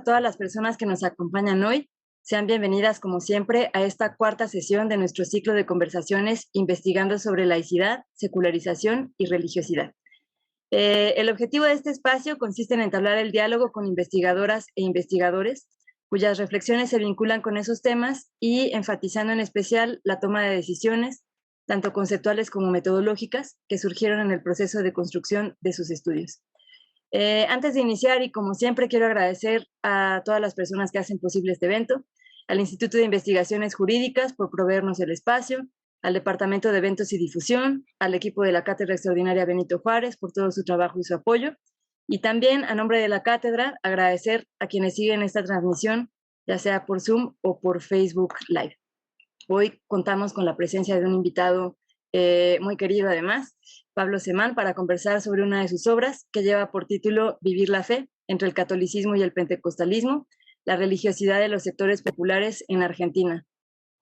todas las personas que nos acompañan hoy. Sean bienvenidas, como siempre, a esta cuarta sesión de nuestro ciclo de conversaciones investigando sobre laicidad, secularización y religiosidad. El objetivo de este espacio consiste en entablar el diálogo con investigadoras e investigadores cuyas reflexiones se vinculan con esos temas y enfatizando en especial la toma de decisiones, tanto conceptuales como metodológicas, que surgieron en el proceso de construcción de sus estudios. Antes de iniciar, y como siempre, quiero agradecer a todas las personas que hacen posible este evento, al Instituto de Investigaciones Jurídicas por proveernos el espacio, al Departamento de Eventos y Difusión, al equipo de la Cátedra Extraordinaria Benito Juárez por todo su trabajo y su apoyo, y también, a nombre de la cátedra, agradecer a quienes siguen esta transmisión, ya sea por Zoom o por Facebook Live. Hoy contamos con la presencia de un invitado muy querido además, Pablo Semán, para conversar sobre una de sus obras que lleva por título Vivir la fe entre el catolicismo y el pentecostalismo, la religiosidad de los sectores populares en Argentina.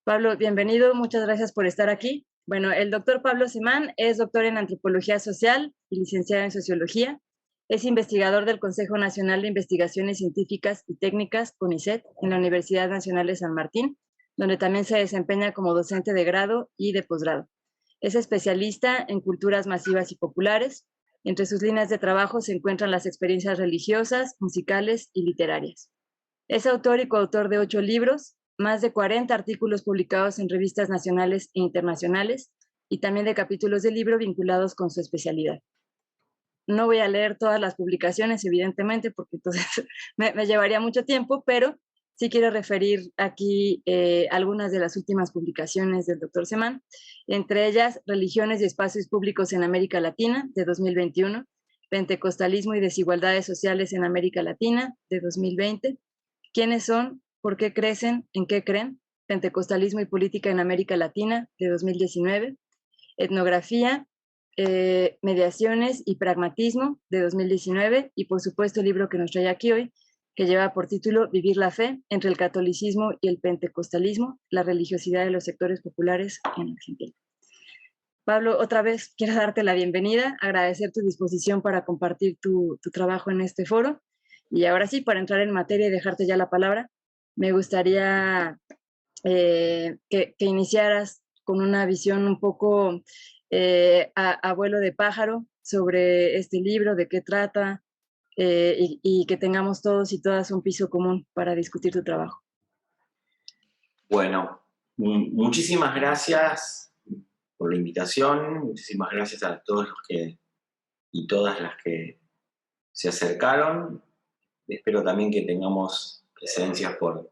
Pablo, bienvenido, muchas gracias por estar aquí. Bueno, el doctor Pablo Semán es doctor en Antropología Social y licenciado en Sociología. Es investigador del Consejo Nacional de Investigaciones Científicas y Técnicas, CONICET, en la Universidad Nacional de San Martín, donde también se desempeña como docente de grado y de posgrado. Es especialista en culturas masivas y populares. Entre sus líneas de trabajo se encuentran las experiencias religiosas, musicales y literarias. Es autor y coautor de 8 libros, más de 40 artículos publicados en revistas nacionales e internacionales, y también de capítulos de libro vinculados con su especialidad. No voy a leer todas las publicaciones, evidentemente, porque entonces me llevaría mucho tiempo, pero sí quiero referir aquí algunas de las últimas publicaciones del doctor Semán, entre ellas Religiones y Espacios Públicos en América Latina, de 2021, Pentecostalismo y Desigualdades Sociales en América Latina, de 2020, ¿Quiénes son? ¿Por qué crecen? ¿En qué creen? Pentecostalismo y Política en América Latina, de 2019, Etnografía, Mediaciones y Pragmatismo, de 2019, y por supuesto el libro que nos trae aquí hoy, que lleva por título Vivir la fe entre el catolicismo y el pentecostalismo, la religiosidad de los sectores populares en Argentina. Pablo, otra vez quiero darte la bienvenida, agradecer tu disposición para compartir tu trabajo en este foro, y ahora sí, para entrar en materia y dejarte ya la palabra, me gustaría que iniciaras con una visión un poco a vuelo de pájaro sobre este libro, de qué trata, y que tengamos todos y todas un piso común para discutir tu trabajo. Bueno, muchísimas gracias por la invitación, muchísimas gracias a todos los que y todas las que se acercaron. Espero también que tengamos presencias por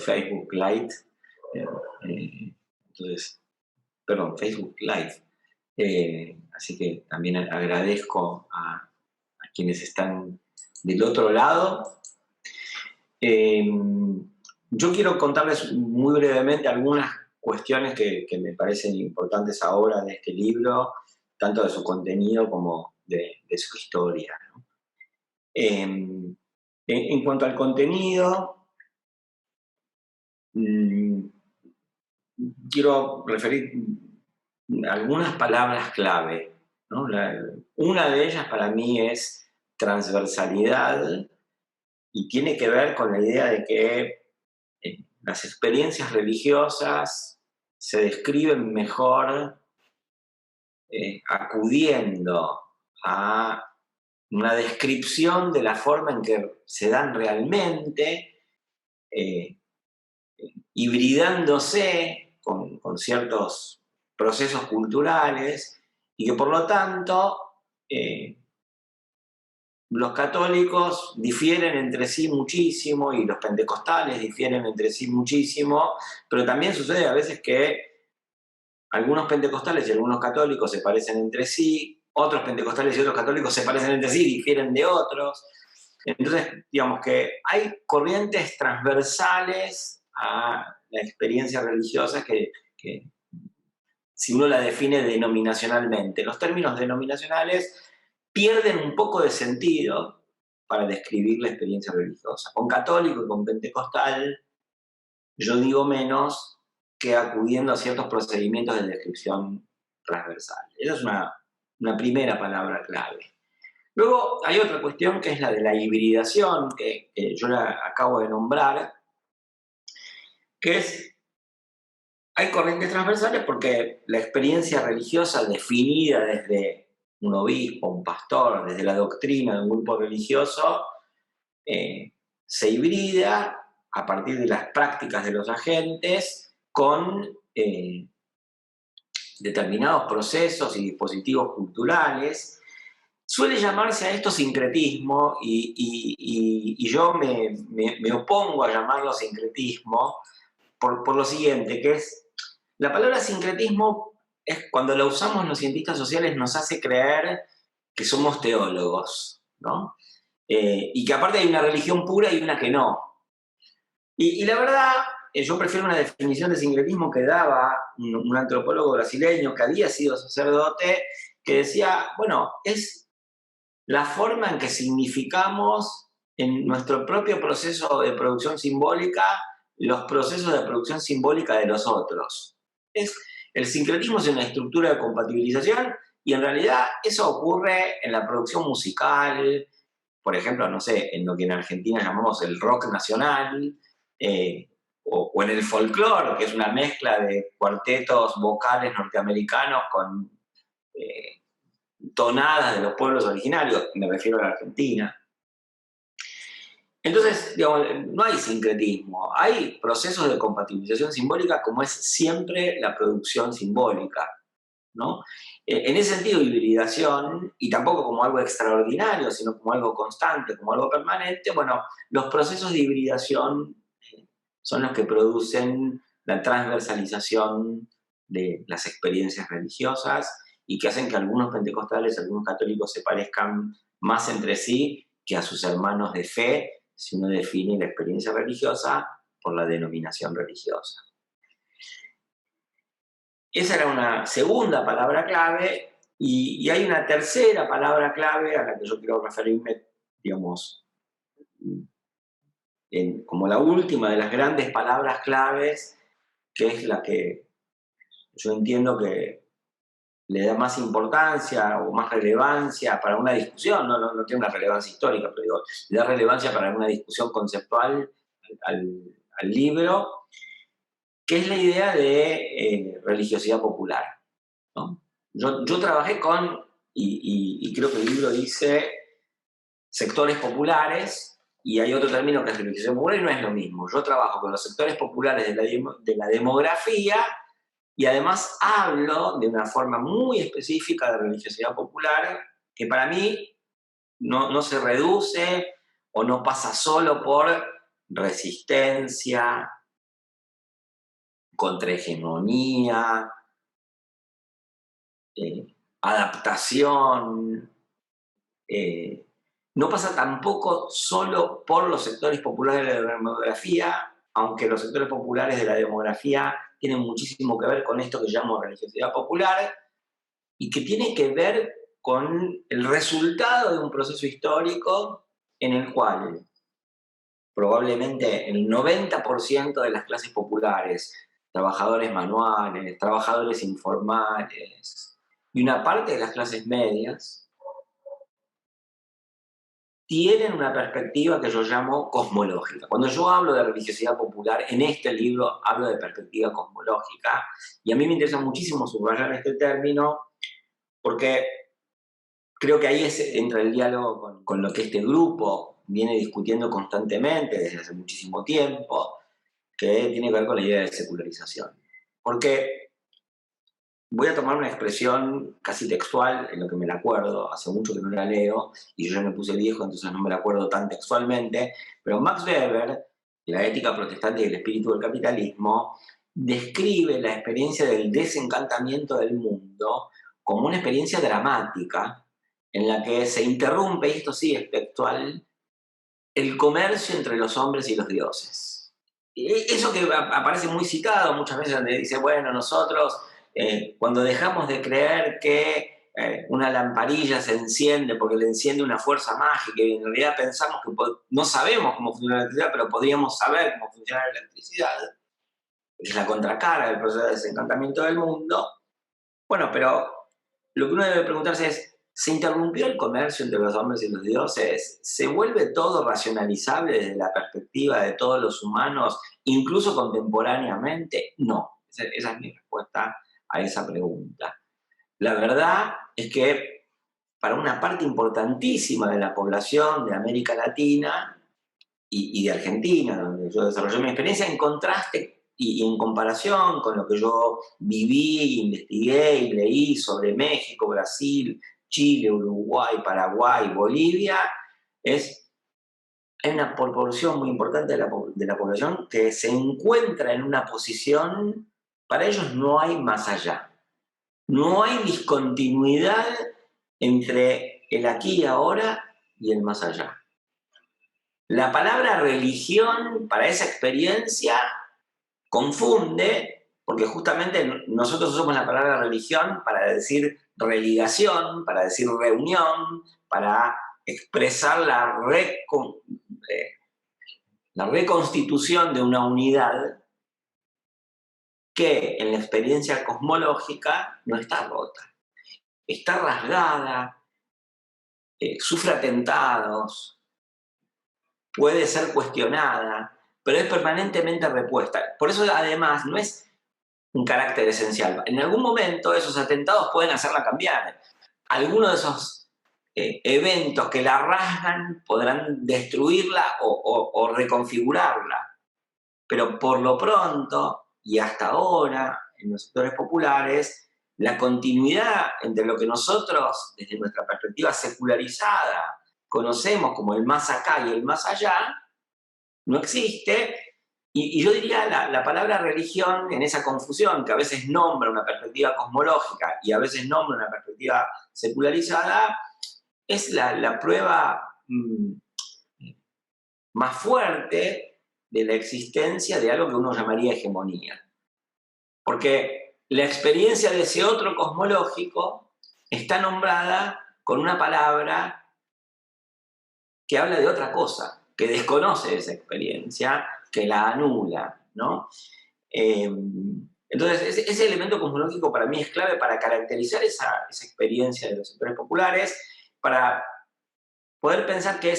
Facebook Live. Facebook Live. Así que también agradezco a quienes están del otro lado. Yo quiero contarles muy brevemente algunas cuestiones que me parecen importantes ahora de este libro, tanto de su contenido como de su historia, ¿no? En cuanto al contenido, quiero referir algunas palabras clave, ¿no? Una de ellas para mí es transversalidad y tiene que ver con la idea de que las experiencias religiosas se describen mejor acudiendo a una descripción de la forma en que se dan realmente, hibridándose con ciertos procesos culturales, y que por lo tanto los católicos difieren entre sí muchísimo y los pentecostales difieren entre sí muchísimo, pero también sucede a veces que algunos pentecostales y algunos católicos se parecen entre sí, otros pentecostales y otros católicos se parecen entre sí y difieren de otros. Entonces, digamos que hay corrientes transversales a la experiencia religiosa que si uno la define denominacionalmente, los términos denominacionales pierden un poco de sentido para describir la experiencia religiosa. Con católico y con pentecostal, yo digo menos que acudiendo a ciertos procedimientos de descripción transversal. Esa es una primera palabra clave. Luego hay otra cuestión que es la de la hibridación, que yo la acabo de nombrar, que es, hay corrientes transversales porque la experiencia religiosa definida desde un obispo, un pastor, desde la doctrina de un grupo religioso, eh, se hibrida a partir de las prácticas de los agentes con determinados procesos y dispositivos culturales. Suele llamarse a esto sincretismo y yo me opongo a llamarlo sincretismo por lo siguiente, que es, la palabra sincretismo es cuando la usamos los cientistas sociales nos hace creer que somos teólogos, ¿no? Y que aparte hay una religión pura y una que no. Y la verdad, yo prefiero una definición de sincretismo que daba un antropólogo brasileño que había sido sacerdote, que decía, bueno, es la forma en que significamos en nuestro propio proceso de producción simbólica los procesos de producción simbólica de los otros. El sincretismo es una estructura de compatibilización y en realidad eso ocurre en la producción musical, por ejemplo, no sé, en lo que en Argentina llamamos el rock nacional, eh, o en el folclore, que es una mezcla de cuartetos vocales norteamericanos con eh, tonadas de los pueblos originarios, me refiero a la Argentina. Entonces, digamos, no hay sincretismo, hay procesos de compatibilización simbólica como es siempre la producción simbólica, ¿no? En ese sentido, hibridación, y tampoco como algo extraordinario, sino como algo constante, como algo permanente, bueno, los procesos de hibridación son los que producen la transversalización de las experiencias religiosas y que hacen que algunos pentecostales, algunos católicos se parezcan más entre sí que a sus hermanos de fe, si uno define la experiencia religiosa por la denominación religiosa. Esa era una segunda palabra clave y hay una tercera palabra clave a la que yo quiero referirme, digamos, como la última de las grandes palabras claves, que es la que yo entiendo que le da más importancia o más relevancia para una discusión, no tiene una relevancia histórica, pero digo, le da relevancia para una discusión conceptual al libro, que es la idea de religiosidad popular, ¿no? Yo trabajé con, y creo que el libro dice, sectores populares, y hay otro término que es religiosidad popular y no es lo mismo. Yo trabajo con los sectores populares de la demografía y además hablo de una forma muy específica de religiosidad popular que para mí no se reduce o no pasa solo por resistencia, contrahegemonía, adaptación, no pasa tampoco solo por los sectores populares de la demografía, aunque los sectores populares de la demografía tienen muchísimo que ver con esto que llamo religiosidad popular y que tiene que ver con el resultado de un proceso histórico en el cual probablemente el 90% de las clases populares, trabajadores manuales, trabajadores informales y una parte de las clases medias, tienen una perspectiva que yo llamo cosmológica. Cuando yo hablo de religiosidad popular, en este libro hablo de perspectiva cosmológica, y a mí me interesa muchísimo subrayar este término, porque creo que ahí entra el diálogo con lo que este grupo viene discutiendo constantemente desde hace muchísimo tiempo, que tiene que ver con la idea de secularización. Porque voy a tomar una expresión casi textual, en lo que me la acuerdo, hace mucho que no la leo, y yo ya me puse viejo, entonces no me la acuerdo tan textualmente, pero Max Weber, La ética protestante y el espíritu del capitalismo, describe la experiencia del desencantamiento del mundo como una experiencia dramática, en la que se interrumpe, y esto sí es textual, el comercio entre los hombres y los dioses. Eso que aparece muy citado muchas veces, donde dice, bueno, nosotros cuando dejamos de creer que una lamparilla se enciende porque le enciende una fuerza mágica y en realidad pensamos que no sabemos cómo funciona la electricidad, pero podríamos saber cómo funciona la electricidad, es la contracara del proceso de desencantamiento del mundo. Bueno, pero lo que uno debe preguntarse es, se interrumpió el comercio entre los hombres y los dioses, se vuelve todo racionalizable desde la perspectiva de todos los humanos, incluso contemporáneamente. No, esa es mi respuesta a esa pregunta. La verdad es que para una parte importantísima de la población de América Latina y de Argentina, donde yo desarrollé mi experiencia, en contraste y en comparación con lo que yo viví, investigué y leí sobre México, Brasil, Chile, Uruguay, Paraguay, Bolivia, hay una proporción muy importante de la población que se encuentra en una posición, para ellos no hay más allá. No hay discontinuidad entre el aquí y ahora y el más allá. La palabra religión para esa experiencia confunde, porque justamente nosotros usamos la palabra religión para decir religación, para decir reunión, para expresar la reconstitución de una unidad que en la experiencia cosmológica no está rota, está rasgada, sufre atentados, puede ser cuestionada, pero es permanentemente repuesta. Por eso, además, no es un carácter esencial. En algún momento esos atentados pueden hacerla cambiar. Algunos de esos eventos que la rasgan podrán destruirla o reconfigurarla. Pero por lo pronto, y hasta ahora, en los sectores populares, la continuidad entre lo que nosotros, desde nuestra perspectiva secularizada, conocemos como el más acá y el más allá, no existe. Y yo diría la palabra religión, en esa confusión que a veces nombra una perspectiva cosmológica y a veces nombra una perspectiva secularizada, es la prueba más fuerte de la existencia de algo que uno llamaría hegemonía. Porque la experiencia de ese otro cosmológico está nombrada con una palabra que habla de otra cosa, que desconoce esa experiencia, que la anula, ¿no? Entonces, ese elemento cosmológico para mí es clave para caracterizar esa experiencia de los sectores populares, para poder pensar que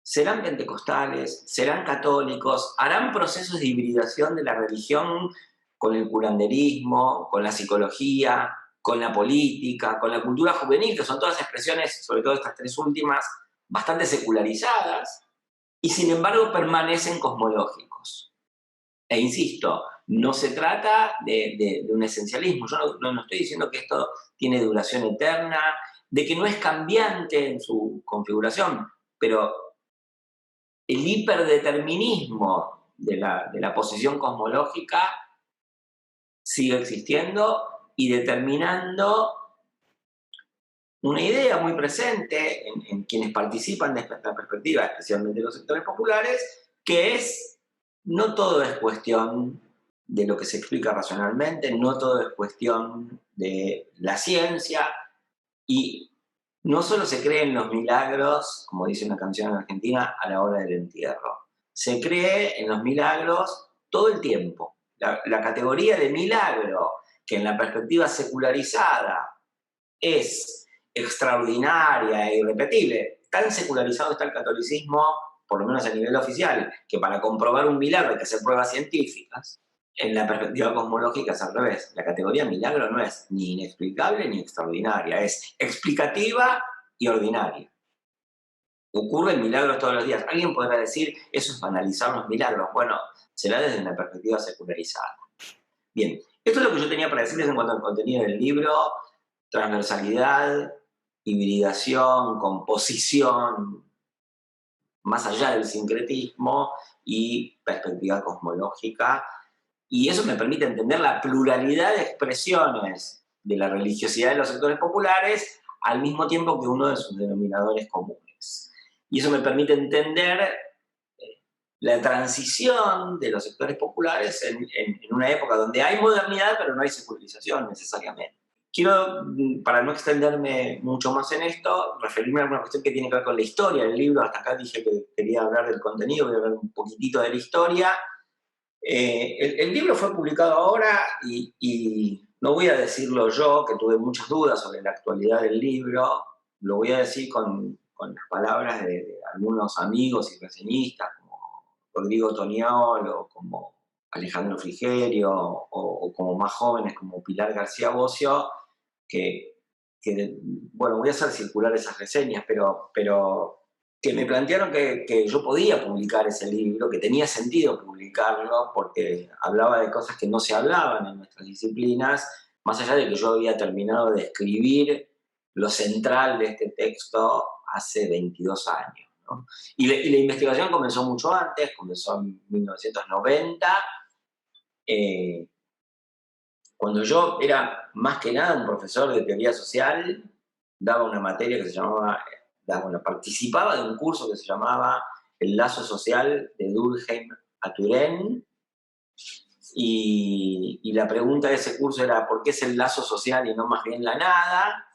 serán pentecostales, serán católicos, harán procesos de hibridación de la religión con el curanderismo, con la psicología, con la política, con la cultura juvenil, que son todas expresiones, sobre todo estas tres últimas, bastante secularizadas, y sin embargo permanecen cosmológicos. E insisto, no se trata de un esencialismo. Yo no estoy diciendo que esto tiene duración eterna, de que no es cambiante en su configuración, pero el hiperdeterminismo de la posición cosmológica sigue existiendo y determinando una idea muy presente en quienes participan de esta perspectiva, especialmente los sectores populares, que es: no todo es cuestión de lo que se explica racionalmente, no todo es cuestión de la ciencia, y no solo se cree en los milagros, como dice una canción en Argentina, a la hora del entierro. Se cree en los milagros todo el tiempo. La categoría de milagro, que en la perspectiva secularizada es extraordinaria e irrepetible, tan secularizado está el catolicismo, por lo menos a nivel oficial, que para comprobar un milagro hay que hacer pruebas científicas. En la perspectiva cosmológica es al revés. La categoría milagro no es ni inexplicable ni extraordinaria, es explicativa y ordinaria. Ocurren milagros todos los días. Alguien podrá decir, eso es banalizar los milagros. Bueno, será desde una perspectiva secularizada. Bien, esto es lo que yo tenía para decirles en cuanto al contenido del libro: transversalidad, hibridación, composición, más allá del sincretismo y perspectiva cosmológica. Y eso me permite entender la pluralidad de expresiones de la religiosidad de los sectores populares al mismo tiempo que uno de sus denominadores comunes. Y eso me permite entender la transición de los sectores populares en una época donde hay modernidad pero no hay secularización necesariamente. Quiero, para no extenderme mucho más en esto, referirme a una cuestión que tiene que ver con la historia del libro. Hasta acá dije que quería hablar del contenido, voy a hablar un poquitito de la historia. El libro fue publicado ahora y no voy a decirlo yo, que tuve muchas dudas sobre la actualidad del libro, lo voy a decir con las palabras de algunos amigos y reseñistas, como Rodrigo Toniolo, como Alejandro Frigerio, o como más jóvenes como Pilar García Bocio, que, bueno, voy a hacer circular esas reseñas, pero que me plantearon que yo podía publicar ese libro, que tenía sentido publicarlo, porque hablaba de cosas que no se hablaban en nuestras disciplinas, más allá de que yo había terminado de escribir lo central de este texto hace 22 años. ¿No? Y la investigación comenzó mucho antes, comenzó en 1990, cuando yo era más que nada un profesor de teoría social, daba una materia que se llamaba, participaba de un curso que se llamaba El lazo social de Durkheim a Turén, y la pregunta de ese curso era ¿por qué es el lazo social y no más bien la nada?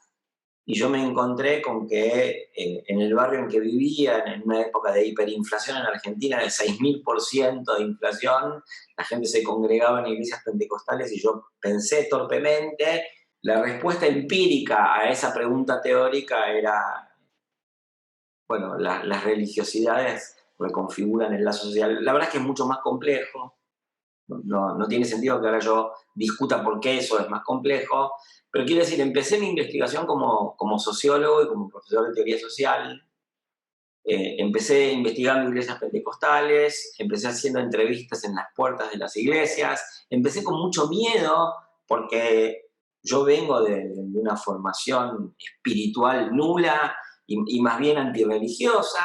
Y yo me encontré con que en el barrio en que vivía, en una época de hiperinflación en Argentina, de 6.000% de inflación, la gente se congregaba en iglesias pentecostales y yo pensé torpemente, la respuesta empírica a esa pregunta teórica era, bueno, las religiosidades reconfiguran el lazo social. La verdad es que es mucho más complejo, no tiene sentido que ahora yo discuta por qué eso es más complejo, pero quiero decir, empecé mi investigación como sociólogo y como profesor de teoría social. Empecé investigando iglesias pentecostales, empecé haciendo entrevistas en las puertas de las iglesias, empecé con mucho miedo porque yo vengo de una formación espiritual nula y más bien antirreligiosa.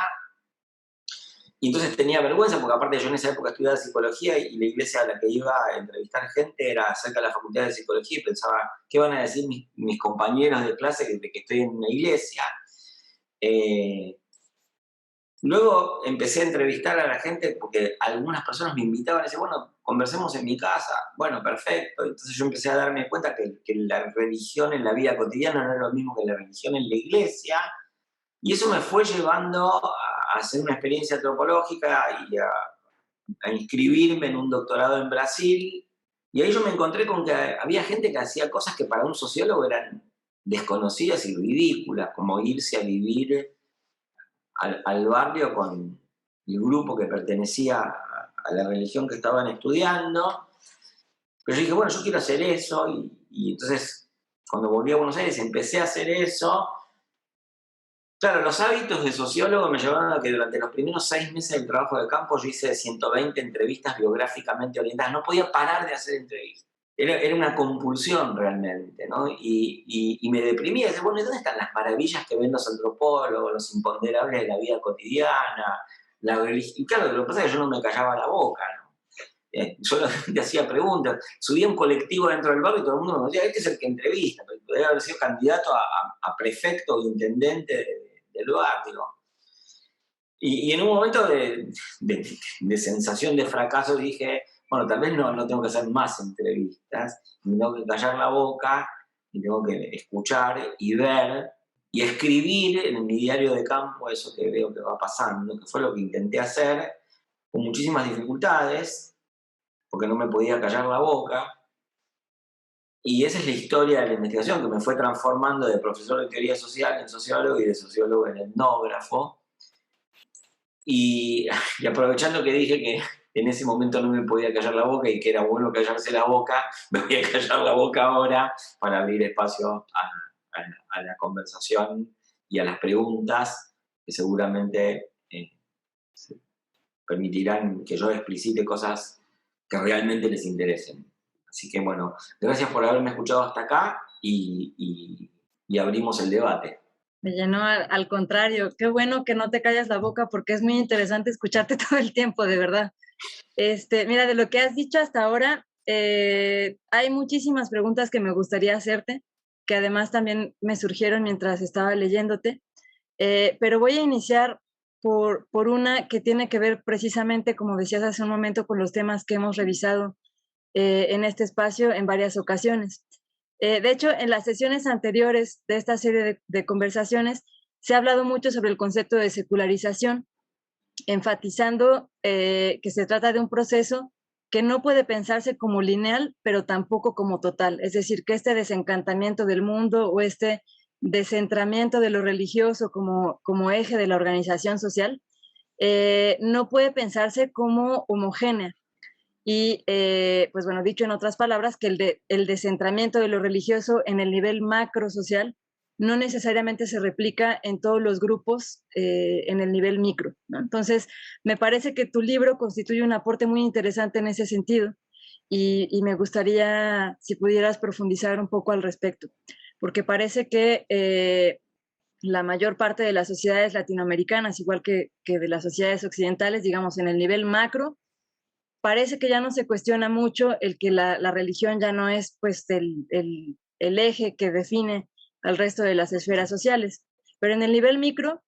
Y entonces tenía vergüenza, porque aparte yo en esa época estudiaba psicología y la iglesia a la que iba a entrevistar gente era cerca de la facultad de psicología y pensaba, ¿qué van a decir mis compañeros de clase de que estoy en una iglesia? Luego empecé a entrevistar a la gente porque algunas personas me invitaban y decían, bueno, conversemos en mi casa. Bueno, perfecto. Entonces yo empecé a darme cuenta que la religión en la vida cotidiana no era lo mismo que la religión en la iglesia. Y eso me fue llevando a hacer una experiencia antropológica y a inscribirme en un doctorado en Brasil. Y ahí yo me encontré con que había gente que hacía cosas que para un sociólogo eran desconocidas y ridículas, como irse a vivir al barrio con el grupo que pertenecía a la religión que estaban estudiando. Pero yo dije, bueno, yo quiero hacer eso. Y entonces, cuando volví a Buenos Aires, empecé a hacer eso. Claro, los hábitos de sociólogo me llevaron a que durante los primeros 6 meses del trabajo de campo yo hice 120 entrevistas biográficamente orientadas. No podía parar de hacer entrevistas. Era una compulsión realmente, ¿no? Y me deprimía. Decía, bueno, ¿y dónde están las maravillas que ven los antropólogos, los imponderables de la vida cotidiana? La religión? Y claro, lo que pasa es que yo no me callaba la boca, ¿no? Yo le hacía preguntas. Subía un colectivo dentro del barrio y todo el mundo me decía, este es el que entrevista. Pero podría haber sido candidato a prefecto o intendente del barrio. Y en un momento de sensación de fracaso dije, bueno, tal vez no tengo que hacer más entrevistas, me tengo que callar la boca y tengo que escuchar y ver y escribir en mi diario de campo eso que veo que va pasando, que fue lo que intenté hacer con muchísimas dificultades, porque no me podía callar la boca. Y esa es la historia de la investigación que me fue transformando de profesor de teoría social en sociólogo y de sociólogo en etnógrafo. Y aprovechando que dije que en ese momento no me podía callar la boca y que era bueno callarse la boca, me voy a callar la boca ahora para abrir espacio a la conversación y a las preguntas que seguramente permitirán que yo explicite cosas que realmente les interesen. Así que bueno, gracias por haberme escuchado hasta acá y abrimos el debate. Me llenó al contrario. Qué bueno que no te callas la boca porque es muy interesante escucharte todo el tiempo, de verdad. Mira, de lo que has dicho hasta ahora, hay muchísimas preguntas que me gustaría hacerte, que además también me surgieron mientras estaba leyéndote, pero voy a iniciar por una que tiene que ver precisamente, como decías hace un momento, con los temas que hemos revisado en este espacio en varias ocasiones. De hecho, en las sesiones anteriores de esta serie de conversaciones se ha hablado mucho sobre el concepto de secularización, enfatizando que se trata de un proceso que no puede pensarse como lineal, pero tampoco como total. Es decir, que este desencantamiento del mundo o este descentramiento de lo religioso como eje de la organización social, no puede pensarse como homogénea. Y, pues bueno, dicho en otras palabras, que el descentramiento de lo religioso en el nivel macro social no necesariamente se replica en todos los grupos en el nivel micro, ¿no? Entonces, me parece que tu libro constituye un aporte muy interesante en ese sentido y me gustaría si pudieras profundizar un poco al respecto, porque parece que la mayor parte de las sociedades latinoamericanas, igual que de las sociedades occidentales, digamos, en el nivel macro, parece que ya no se cuestiona mucho el que la religión ya no es pues el eje que define al resto de las esferas sociales. Pero en el nivel micro,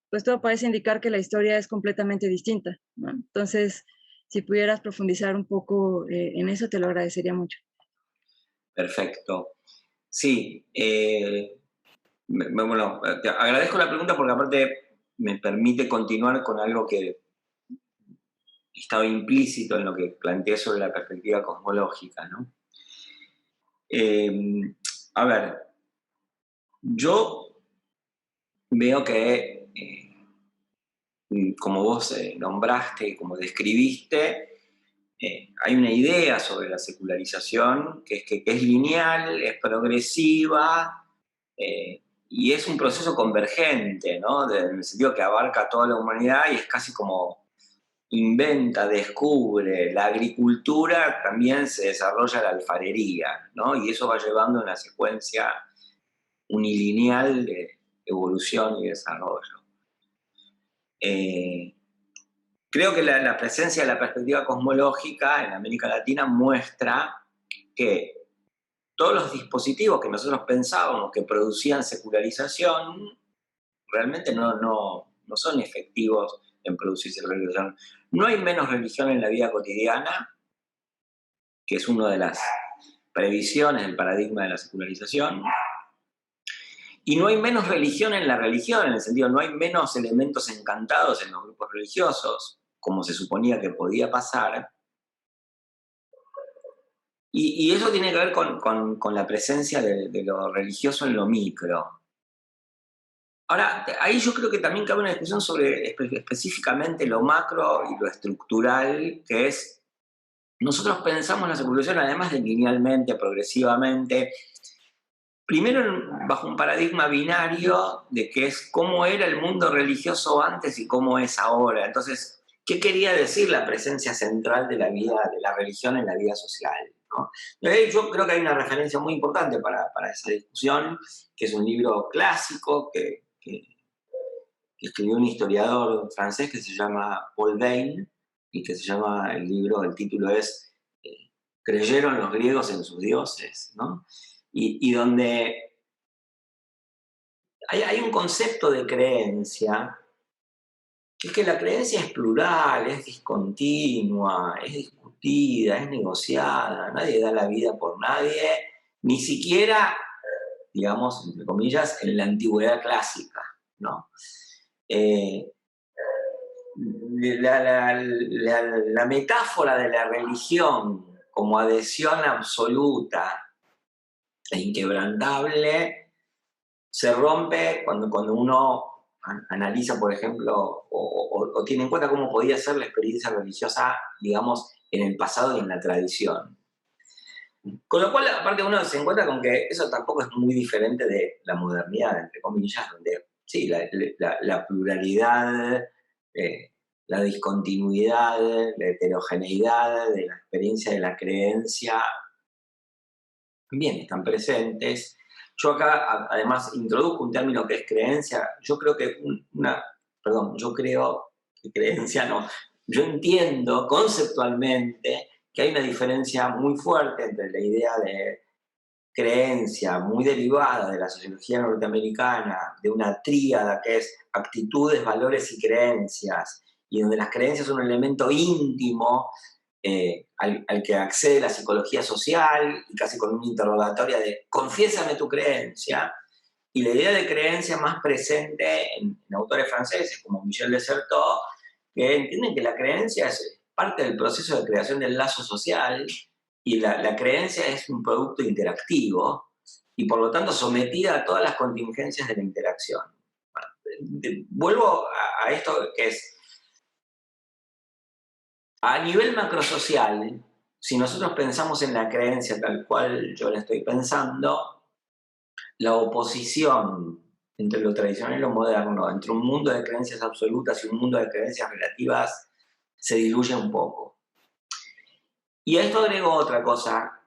pues todo parece indicar que la historia es completamente distinta, ¿no? Entonces, si pudieras profundizar un poco en eso, te lo agradecería mucho. Perfecto. Sí, bueno, te agradezco la pregunta porque aparte me permite continuar con algo que estaba implícito en lo que planteé sobre la perspectiva cosmológica, ¿no? A ver, yo veo que, como vos nombraste y como describiste, hay una idea sobre la secularización que es lineal, es progresiva, y es un proceso convergente, ¿no? En el sentido que abarca toda la humanidad y es casi como inventa, descubre. La agricultura también se desarrolla la alfarería, ¿no? Y eso va llevando una secuencia unilineal de evolución y desarrollo. Eh, Creo que la presencia de la perspectiva cosmológica en América Latina muestra que todos los dispositivos que nosotros pensábamos que producían secularización realmente no son efectivos en producir secularización. No hay menos religión en la vida cotidiana, que es una de las previsiones del paradigma de la secularización, y no hay menos religión en la religión, en el sentido, no hay menos elementos encantados en los grupos religiosos, como se suponía que podía pasar. Y eso tiene que ver con la presencia de lo religioso en lo micro. Ahora, ahí yo creo que también cabe una discusión sobre específicamente lo macro y lo estructural, que es, nosotros pensamos la secularización además de linealmente, progresivamente, primero bajo un paradigma binario de que es cómo era el mundo religioso antes y cómo es ahora. Entonces, ¿qué quería decir la presencia central de la vida, de la religión en la vida social, ¿no? Yo creo que hay una referencia muy importante para esa discusión, que es un libro clásico que escribió un historiador francés que se llama Paul Bain, y que se llama el libro, el título es ¿Creyeron los griegos en sus dioses?, ¿no? Y donde hay un concepto de creencia, que es que la creencia es plural, es discontinua, es discutida, es negociada, nadie da la vida por nadie, ni siquiera, digamos, entre comillas, en la antigüedad clásica, ¿no? La metáfora de la religión como adhesión absoluta e inquebrantable se rompe cuando uno analiza, por ejemplo, o tiene en cuenta cómo podía ser la experiencia religiosa, digamos, en el pasado y en la tradición. Con lo cual, aparte, uno se encuentra con que eso tampoco es muy diferente de la modernidad, entre comillas, donde sí, la pluralidad, la discontinuidad, la heterogeneidad de la experiencia de la creencia también están presentes. Yo acá, además, introduzco un término que es creencia. Yo creo que creencia no. Yo entiendo conceptualmente que hay una diferencia muy fuerte entre la idea de creencia muy derivada de la sociología norteamericana, de una tríada que es actitudes, valores y creencias, y donde las creencias son un elemento íntimo al que accede la psicología social, y casi con una interrogatoria de confiésame tu creencia, y la idea de creencia más presente en autores franceses como Michel de Certeau, que entienden que la creencia es parte del proceso de creación del lazo social, y la creencia es un producto interactivo, y por lo tanto sometida a todas las contingencias de la interacción. Vuelvo a esto que es, a nivel macrosocial, si nosotros pensamos en la creencia tal cual yo la estoy pensando, la oposición entre lo tradicional y lo moderno, entre un mundo de creencias absolutas y un mundo de creencias relativas, se diluye un poco. Y a esto agrego otra cosa,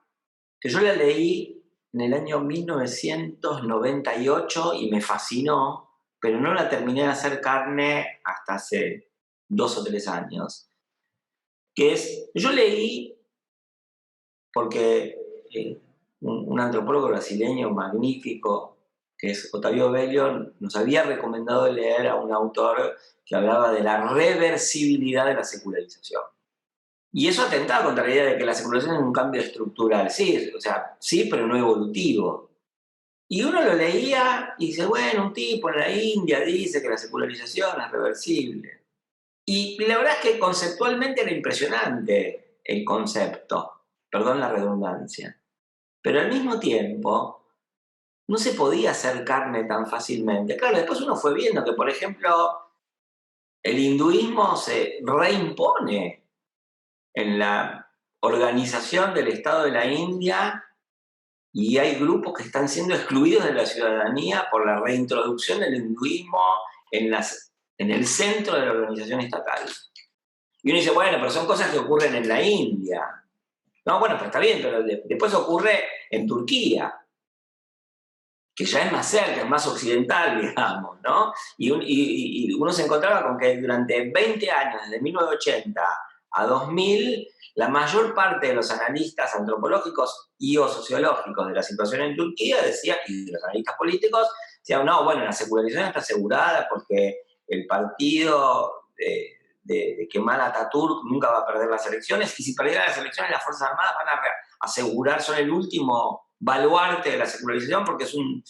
que yo la leí en el año 1998 y me fascinó, pero no la terminé de hacer carne hasta hace 2 o 3 años, que es, yo leí porque un antropólogo brasileño magnífico, que es Otávio Bello, nos había recomendado leer a un autor que hablaba de la reversibilidad de la secularización. Y eso atentaba contra la idea de que la secularización es un cambio estructural. Sí, o sea, sí, pero no evolutivo. Y uno lo leía y dice, bueno, un tipo en la India dice que la secularización es reversible. Y la verdad es que conceptualmente era impresionante el concepto, perdón la redundancia. Pero al mismo tiempo, no se podía hacer carne tan fácilmente. Claro, después uno fue viendo que, por ejemplo, el hinduismo se reimpone en la organización del Estado de la India y hay grupos que están siendo excluidos de la ciudadanía por la reintroducción del hinduismo en el centro de la organización estatal. Y uno dice, bueno, pero son cosas que ocurren en la India. No, bueno, pero está bien, pero después ocurre en Turquía, que ya es más cerca, es más occidental, digamos, ¿no? Y uno se encontraba con que durante 20 años, desde 1980 a 2000, la mayor parte de los analistas antropológicos y o sociológicos de la situación en Turquía decían, y de los analistas políticos, decían, no, bueno, la secularización está asegurada porque el partido de Kemal Atatürk nunca va a perder las elecciones, y si perdiera las elecciones las Fuerzas Armadas van a asegurar, son el último baluarte de la secularización porque es un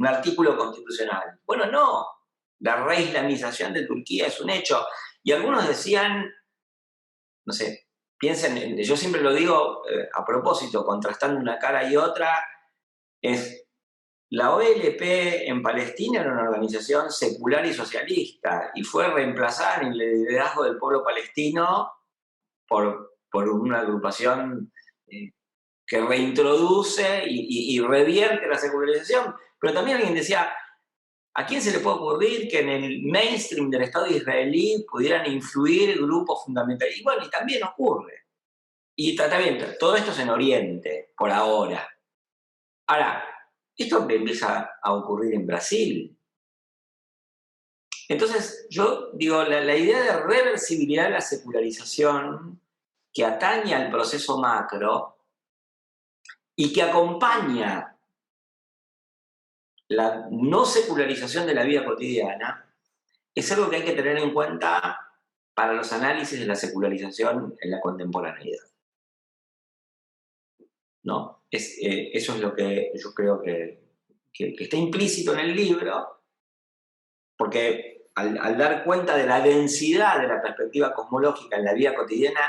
artículo constitucional. Bueno, no, la reislamización de Turquía es un hecho. Y algunos decían, no sé, piensen, yo siempre lo digo a propósito, contrastando una cara y otra, es la OLP en Palestina era una organización secular y socialista y fue reemplazada en el liderazgo del pueblo palestino por una agrupación que reintroduce y revierte la secularización. Pero también alguien decía, ¿a quién se le puede ocurrir que en el mainstream del Estado israelí pudieran influir grupos fundamentales? Y bueno, y también ocurre. Y está bien, todo esto es en Oriente, por ahora. Ahora, esto empieza a ocurrir en Brasil. Entonces, yo digo, la idea de reversibilidad de la secularización que atañe al proceso macro y que acompaña la no secularización de la vida cotidiana, es algo que hay que tener en cuenta para los análisis de la secularización en la contemporaneidad. ¿No? Eso es lo que yo creo que está implícito en el libro, porque al dar cuenta de la densidad de la perspectiva cosmológica en la vida cotidiana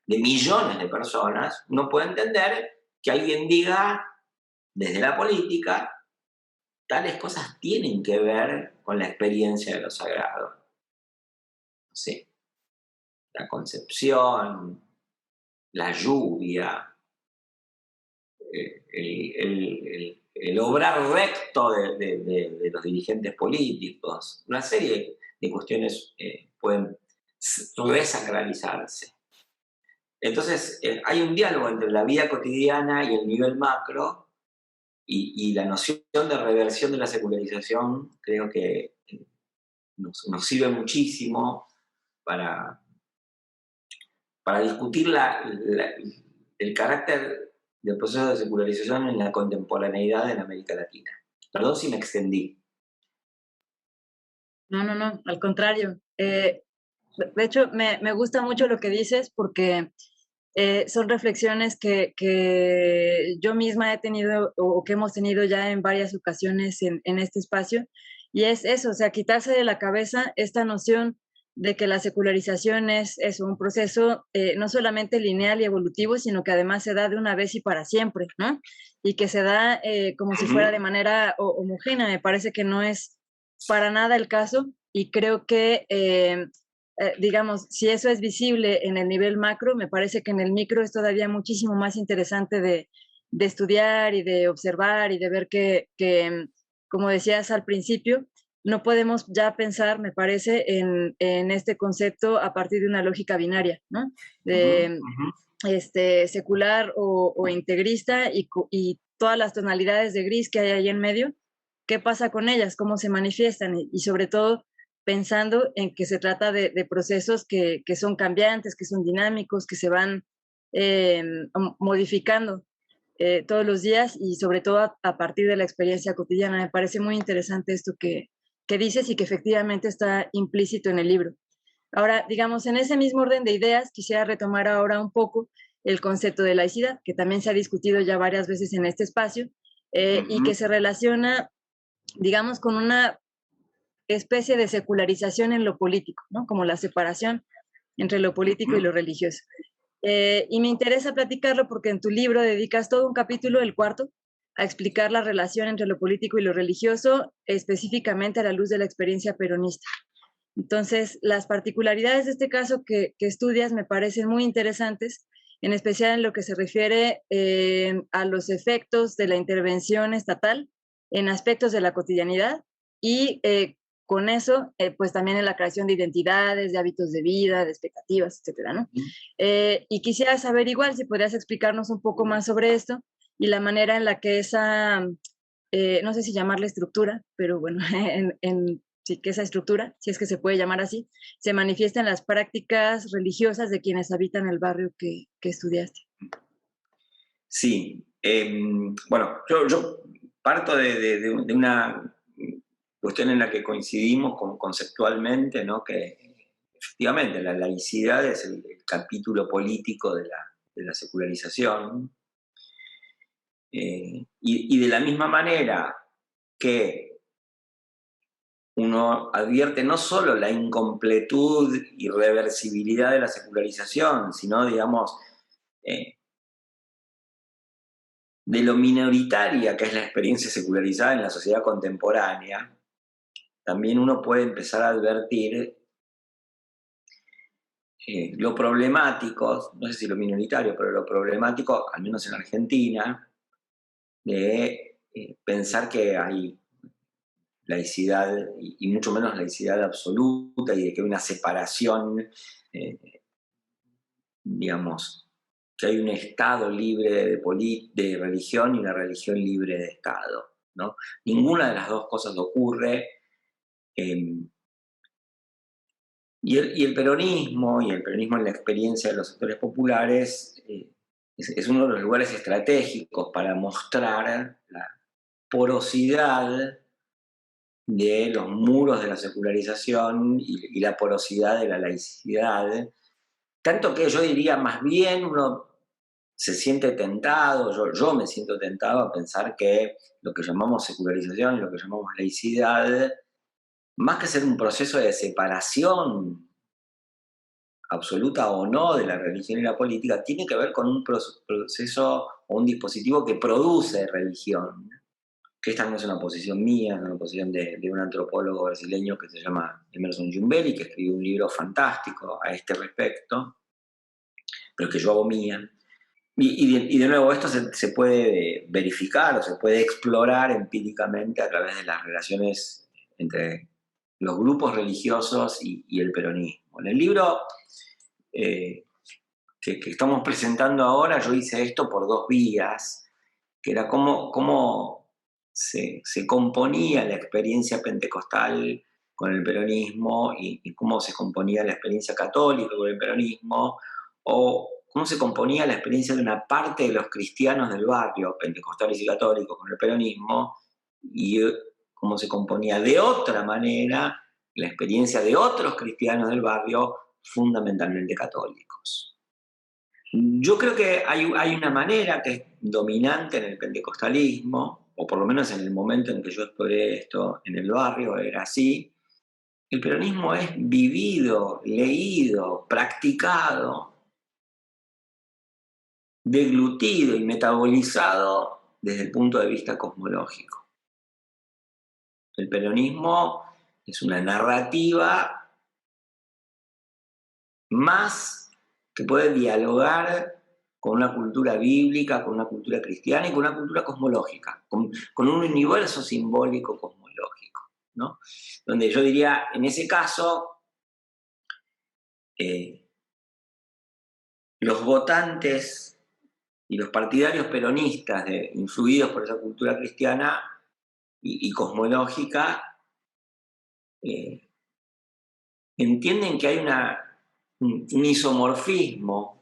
de millones de personas, uno puede entender que alguien diga, desde la política, tales cosas tienen que ver con la experiencia de lo sagrado. No sé, la concepción, la lluvia, el obrar recto de los dirigentes políticos, una serie de cuestiones pueden resacralizarse. Entonces, hay un diálogo entre la vida cotidiana y el nivel macro, y la noción de reversión de la secularización creo que nos sirve muchísimo para discutir el carácter del proceso de secularización en la contemporaneidad en América Latina. Perdón si me extendí. No, al contrario. De hecho, me gusta mucho lo que dices porque son reflexiones que yo misma he tenido o que hemos tenido ya en varias ocasiones en este espacio. Y es eso, o sea, quitarse de la cabeza esta noción de que la secularización es un proceso no solamente lineal y evolutivo, sino que además se da de una vez y para siempre, ¿no? Y que se da como si fuera de manera homogénea. Me parece que no es para nada el caso y creo que, digamos, si eso es visible en el nivel macro, me parece que en el micro es todavía muchísimo más interesante de estudiar y de observar y de ver que, como decías al principio, no podemos ya pensar, me parece, en este concepto a partir de una lógica binaria, ¿no? De secular o integrista y todas las tonalidades de gris que hay ahí en medio, ¿qué pasa con ellas? ¿Cómo se manifiestan? Y sobre todo pensando en que se trata de procesos que son cambiantes, que son dinámicos, que se van modificando todos los días y sobre todo a partir de la experiencia cotidiana. Me parece muy interesante esto que dices y que efectivamente está implícito en el libro. Ahora, digamos, en ese mismo orden de ideas, quisiera retomar ahora un poco el concepto de laicidad, que también se ha discutido ya varias veces en este espacio, y que se relaciona, digamos, con una especie de secularización en lo político, ¿no? Como la separación entre lo político y lo religioso. Y me interesa platicarlo porque en tu libro dedicas todo un capítulo, el cuarto, a explicar la relación entre lo político y lo religioso, específicamente a la luz de la experiencia peronista. Entonces, las particularidades de este caso que estudias me parecen muy interesantes, en especial en lo que se refiere a los efectos de la intervención estatal en aspectos de la cotidianidad y con eso, pues también en la creación de identidades, de hábitos de vida, de expectativas, etcétera, ¿no? Y quisiera saber igual si podrías explicarnos un poco más sobre esto y la manera en la que esa, no sé si llamarle estructura, pero bueno, sí que esa estructura, si es que se puede llamar así, se manifiesta en las prácticas religiosas de quienes habitan el barrio que estudiaste. Sí, bueno, yo parto de una cuestión en la que coincidimos conceptualmente, ¿no? Que efectivamente la laicidad es el capítulo político de la secularización. Y de la misma manera que uno advierte no solo la incompletud y reversibilidad de la secularización, sino, digamos, de lo minoritaria que es la experiencia secularizada en la sociedad contemporánea, también uno puede empezar a advertir lo problemático, no sé si lo minoritario, pero lo problemático, al menos en Argentina, de pensar que hay laicidad y mucho menos laicidad absoluta y de que hay una separación, digamos, que hay un Estado libre de religión y una religión libre de Estado, ¿no? Ninguna de las dos cosas ocurre. Y el peronismo en la experiencia de los sectores populares es uno de los lugares estratégicos para mostrar la porosidad de los muros de la secularización y la porosidad de la laicidad, tanto que yo diría más bien uno se siente tentado, yo me siento tentado a pensar que lo que llamamos secularización y lo que llamamos laicidad, más que ser un proceso de separación absoluta o no de la religión y la política, tiene que ver con un proceso o un dispositivo que produce religión. Que esta no es una posición mía, es una posición de un antropólogo brasileño que se llama Emerson Jumbeli, que escribió un libro fantástico a este respecto, pero que yo hago mía. Y de nuevo, esto se puede verificar o se puede explorar empíricamente a través de las relaciones entre los grupos religiosos y el peronismo. En el libro que estamos presentando ahora, yo hice esto por dos vías, que era cómo se componía la experiencia pentecostal con el peronismo y cómo se componía la experiencia católica con el peronismo, o cómo se componía la experiencia de una parte de los cristianos del barrio, pentecostales y católicos, con el peronismo, y cómo se componía de otra manera la experiencia de otros cristianos del barrio, fundamentalmente católicos. Yo creo que hay una manera que es dominante en el pentecostalismo, o por lo menos en el momento en que yo exploré esto en el barrio era así, El peronismo es vivido, leído, practicado, deglutido y metabolizado desde el punto de vista cosmológico. El peronismo es una narrativa más que puede dialogar con una cultura bíblica, con una cultura cristiana y con una cultura cosmológica, con un universo simbólico cosmológico, ¿no? Donde yo diría, en ese caso, los votantes y los partidarios peronistas influidos por esa cultura cristiana y cosmológica entienden que hay un isomorfismo,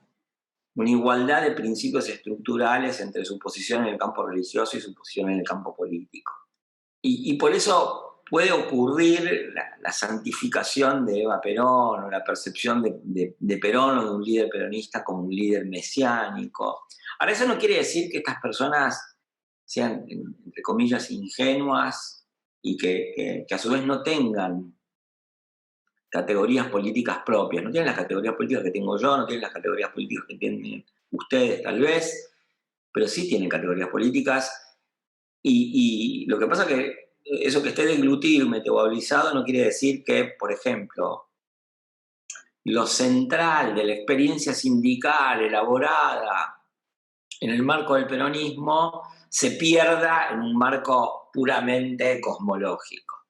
una igualdad de principios estructurales entre su posición en el campo religioso y su posición en el campo político. Y por eso puede ocurrir la santificación de Eva Perón o la percepción de Perón o de un líder peronista como un líder mesiánico. Ahora, eso no quiere decir que estas personas sean, entre comillas, ingenuas y que a su vez no tengan categorías políticas propias. No tienen las categorías políticas que tengo yo, no tienen las categorías políticas que tienen ustedes tal vez, pero sí tienen categorías políticas. Y lo que pasa es que eso que esté deglutido y metabolizado no quiere decir que, por ejemplo, lo central de la experiencia sindical elaborada en el marco del peronismo se pierda en un marco puramente cosmológico.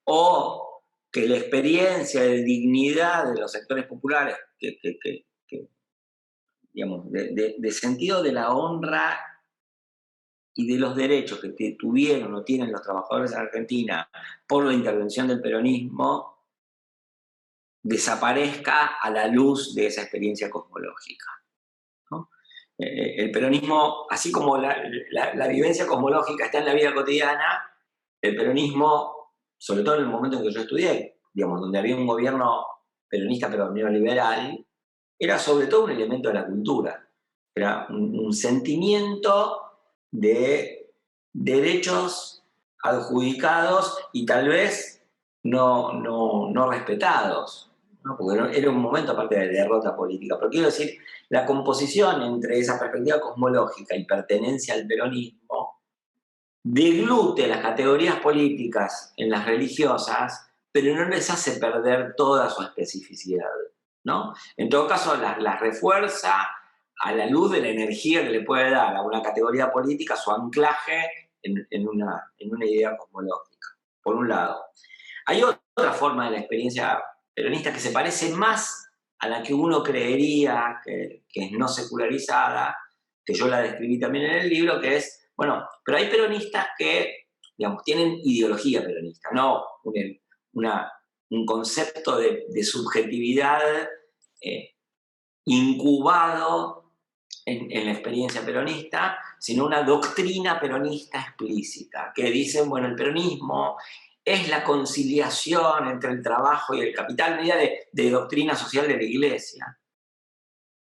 O que la experiencia de dignidad de los sectores populares, digamos, de sentido de la honra y de los derechos que tuvieron o tienen los trabajadores en Argentina por la intervención del peronismo, desaparezca a la luz de esa experiencia cosmológica, ¿no? El peronismo, así como la vivencia cosmológica está en la vida cotidiana, el peronismo, sobre todo en el momento en que yo estudié, digamos, donde había un gobierno peronista pero neoliberal, era sobre todo un elemento de la cultura, era un sentimiento de derechos adjudicados y tal vez no respetados, ¿no? Porque era un momento aparte de derrota política. Pero quiero decir, la composición entre esa perspectiva cosmológica y pertenencia al peronismo deglute las categorías políticas en las religiosas, pero no les hace perder toda su especificidad, ¿no? En todo caso, las refuerza a la luz de la energía que le puede dar a una categoría política su anclaje en una idea cosmológica, por un lado. Hay otra forma de la experiencia peronista que se parece más a la que uno creería que es no secularizada, que yo la describí también en el libro, que es, bueno, pero hay peronistas que, digamos, tienen ideología peronista, no un concepto de subjetividad incubado en la experiencia peronista, sino una doctrina peronista explícita, que dicen, bueno, el peronismo es la conciliación entre el trabajo y el capital, una idea de doctrina social de la Iglesia,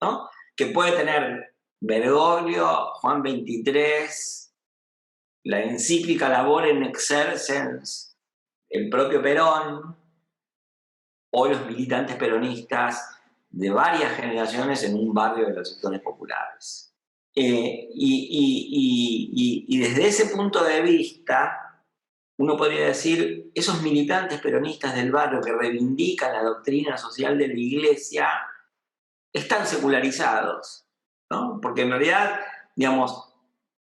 ¿no? Que puede tener Bergoglio, Juan XXIII, la encíclica Laborem Exercens, el propio Perón, o los militantes peronistas de varias generaciones en un barrio de los sectores populares. Y desde ese punto de vista, uno podría decir, esos militantes peronistas del barrio que reivindican la doctrina social de la Iglesia están secularizados, ¿no? Porque en realidad, digamos,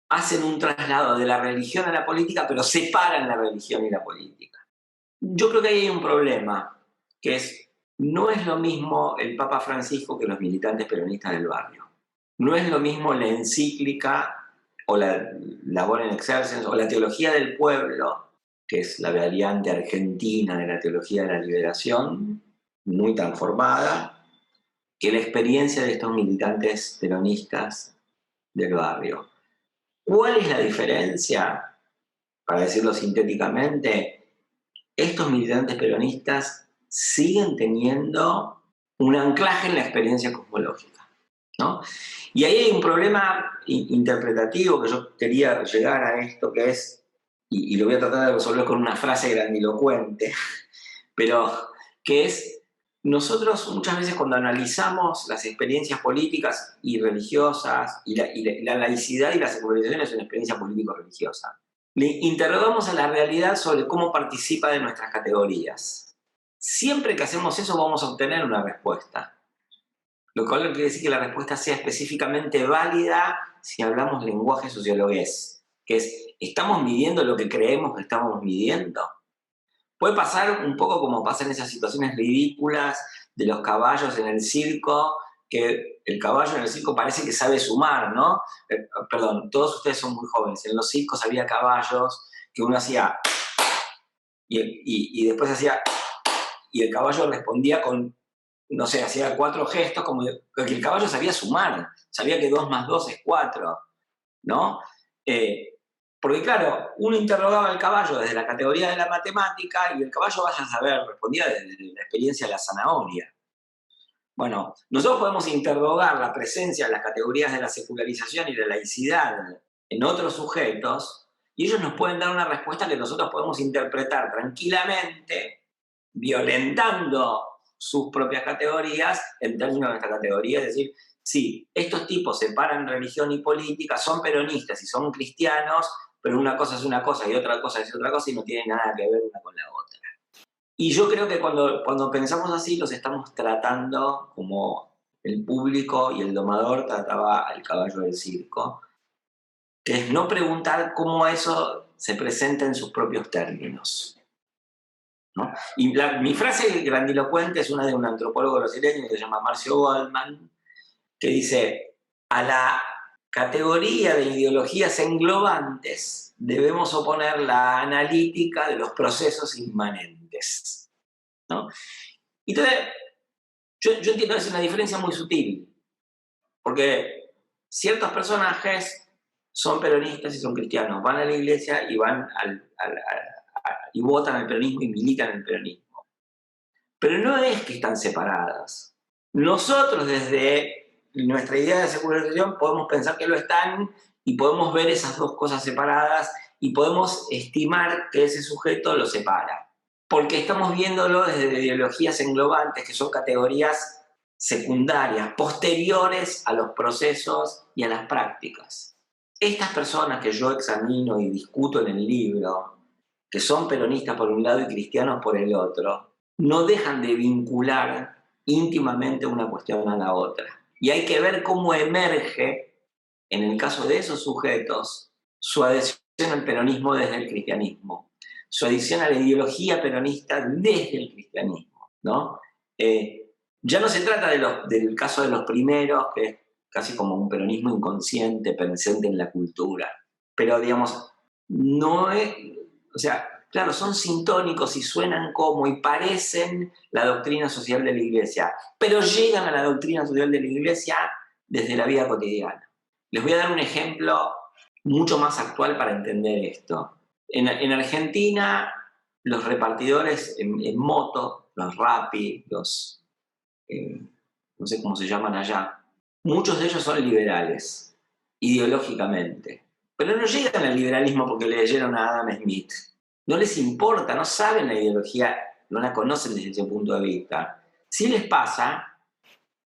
hacen un traslado de la religión a la política, pero separan la religión y la política. Yo creo que ahí hay un problema, que es, no es lo mismo el Papa Francisco que los militantes peronistas del barrio. No es lo mismo la encíclica o la Laborem Exercens o la teología del pueblo, que es la variante argentina de la teología de la liberación, muy transformada, que la experiencia de estos militantes peronistas del barrio. ¿Cuál es la diferencia? Para decirlo sintéticamente, estos militantes peronistas siguen teniendo un anclaje en la experiencia cosmológica, ¿no? Y ahí hay un problema interpretativo que yo quería llegar a esto, que es, y lo voy a tratar de resolver con una frase grandilocuente, pero que es, nosotros muchas veces cuando analizamos las experiencias políticas y religiosas, y la laicidad y la secularización es una experiencia político-religiosa, le interrogamos a la realidad sobre cómo participa de nuestras categorías. Siempre que hacemos eso vamos a obtener una respuesta. Lo cual no quiere decir que la respuesta sea específicamente válida si hablamos lenguaje sociologués, que es, ¿estamos midiendo lo que creemos que estamos midiendo? Puede pasar un poco como pasa en esas situaciones ridículas de los caballos en el circo, que el caballo en el circo parece que sabe sumar, ¿no? Perdón, todos ustedes son muy jóvenes. En los circos había caballos que uno hacía y después hacía y el caballo respondía con, no sé, hacía 4 gestos, como que el caballo sabía sumar, sabía que 2 más 2 es 4, ¿no? Porque claro, uno interrogaba al caballo desde la categoría de la matemática y el caballo, vaya a saber, respondía desde la experiencia de la zanahoria. Bueno, nosotros podemos interrogar la presencia de las categorías de la secularización y de la laicidad en otros sujetos y ellos nos pueden dar una respuesta que nosotros podemos interpretar tranquilamente, violentando sus propias categorías en términos de nuestra categoría, es decir, sí, estos tipos separan religión y política, son peronistas y son cristianos, pero una cosa es una cosa y otra cosa es otra cosa y no tienen nada que ver una con la otra. Y yo creo que cuando pensamos así los estamos tratando como el público y el domador trataba al caballo del circo, que es no preguntar cómo eso se presenta en sus propios términos, ¿no? Y mi frase grandilocuente es una de un antropólogo brasileño que se llama Marcio Goldman, que dice, a la categoría de ideologías englobantes debemos oponer la analítica de los procesos inmanentes, ¿no? Entonces, yo entiendo que es una diferencia muy sutil, porque ciertos personajes son peronistas y son cristianos, van a la iglesia y van y votan al peronismo y militan el peronismo. Pero no es que están separadas. Nosotros desde nuestra idea de secularización podemos pensar que lo están y podemos ver esas dos cosas separadas y podemos estimar que ese sujeto lo separa. Porque estamos viéndolo desde ideologías englobantes, que son categorías secundarias, posteriores a los procesos y a las prácticas. Estas personas que yo examino y discuto en el libro, que son peronistas por un lado y cristianos por el otro, no dejan de vincular íntimamente una cuestión a la otra. Y hay que ver cómo emerge, en el caso de esos sujetos, su adhesión al peronismo desde el cristianismo, su adhesión a la ideología peronista desde el cristianismo, ¿no? Ya no se trata del caso de los primeros, que es casi como un peronismo inconsciente, presente en la cultura, pero digamos, no es, o sea, claro, son sintónicos y suenan como y parecen la doctrina social de la Iglesia, pero llegan a la doctrina social de la Iglesia desde la vida cotidiana. Les voy a dar un ejemplo mucho más actual para entender esto. En Argentina, los repartidores en moto, los Rappi, los, no sé cómo se llaman allá, muchos de ellos son liberales, ideológicamente. Pero no llegan al liberalismo porque leyeron a Adam Smith. No les importa, no saben la ideología, no la conocen desde ese punto de vista. Sí les pasa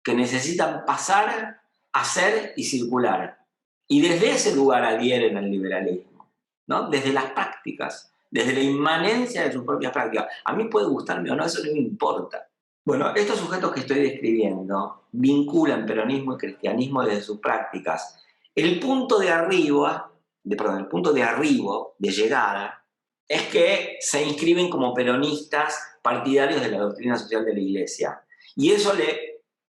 que necesitan pasar, hacer y circular. Y desde ese lugar adhieren al liberalismo, ¿no? Desde las prácticas, desde la inmanencia de sus propias prácticas. A mí puede gustarme o no, eso no me importa. Bueno, estos sujetos que estoy describiendo vinculan peronismo y cristianismo desde sus prácticas. El punto de arribo, de llegada, es que se inscriben como peronistas partidarios de la doctrina social de la Iglesia. Y eso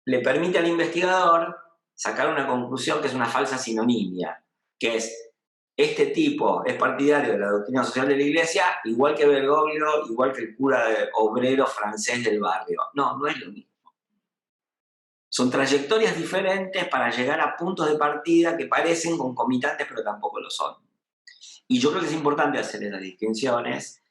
le permite al investigador sacar una conclusión que es una falsa sinonimia, que es, este tipo es partidario de la doctrina social de la Iglesia, igual que Bergoglio, igual que el cura obrero francés del barrio. No, no es lo mismo. Son trayectorias diferentes para llegar a puntos de partida que parecen concomitantes, pero tampoco lo son. Y yo creo que es importante hacer esas distinciones.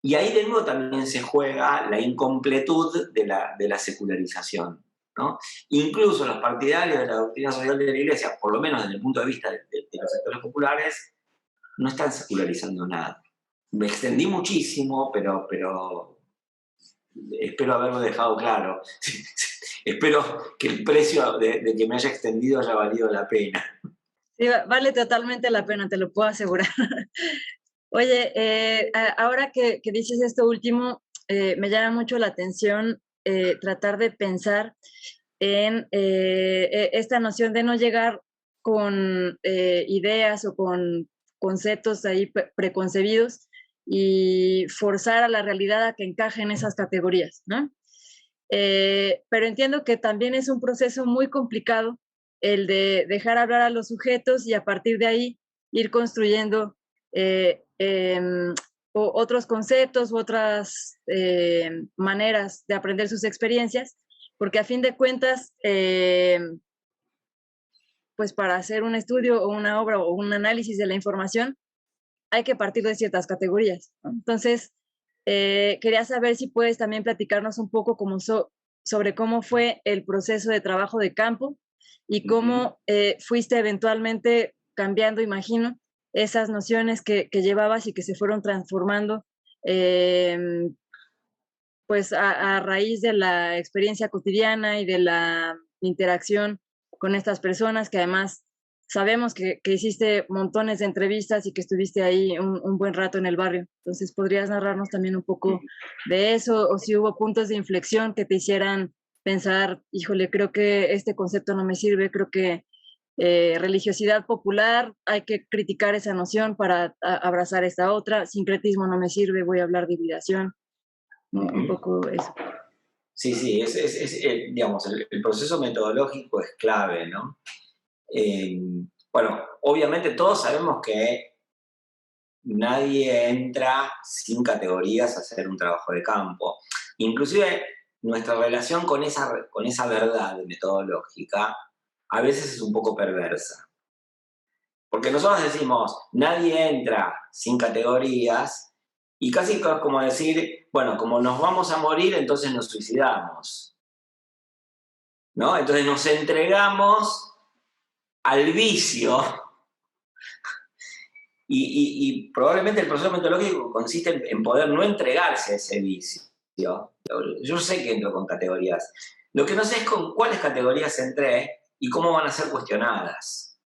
Y ahí de nuevo también se juega la incompletud de la secularización, ¿no? Incluso los partidarios de la doctrina social de la Iglesia, por lo menos desde el punto de vista de los sectores populares, no están secularizando nada. Me extendí muchísimo, pero espero haberlo dejado claro. Espero que el precio de que me haya extendido haya valido la pena. Sí, vale totalmente la pena, te lo puedo asegurar. Oye, ahora que dices esto último, me llama mucho la atención tratar de pensar en esta noción de no llegar con ideas o con conceptos ahí preconcebidos y forzar a la realidad a que encaje en esas categorías, ¿no? Pero entiendo que también es un proceso muy complicado el de dejar hablar a los sujetos y a partir de ahí ir construyendo otros conceptos u otras maneras de aprender sus experiencias, porque a fin de cuentas, pues para hacer un estudio o una obra o un análisis de la información, hay que partir de ciertas categorías, ¿no? Entonces, quería saber si puedes también platicarnos un poco sobre cómo fue el proceso de trabajo de campo y cómo fuiste eventualmente cambiando, imagino, esas nociones que llevabas y que se fueron transformando pues a raíz de la experiencia cotidiana y de la interacción con estas personas, que además sabemos que hiciste montones de entrevistas y que estuviste ahí un buen rato en el barrio. Entonces, ¿podrías narrarnos también un poco de eso o si hubo puntos de inflexión que te hicieran pensar, híjole, creo que este concepto no me sirve, creo que religiosidad popular, hay que criticar esa noción para abrazar esta otra, sincretismo no me sirve, voy a hablar de hibridación, un poco eso. Sí, sí, digamos, el proceso metodológico es clave, ¿no? Bueno, obviamente todos sabemos que nadie entra sin categorías a hacer un trabajo de campo. Inclusive nuestra relación con esa verdad metodológica a veces es un poco perversa. Porque nosotros decimos, nadie entra sin categorías y casi como decir, bueno, como nos vamos a morir, entonces nos suicidamos, ¿no? Entonces nos entregamos al vicio y probablemente el proceso metodológico consiste en poder no entregarse a ese vicio. Yo sé que entro con categorías. Lo que no sé es con cuáles categorías entré y cómo van a ser cuestionadas.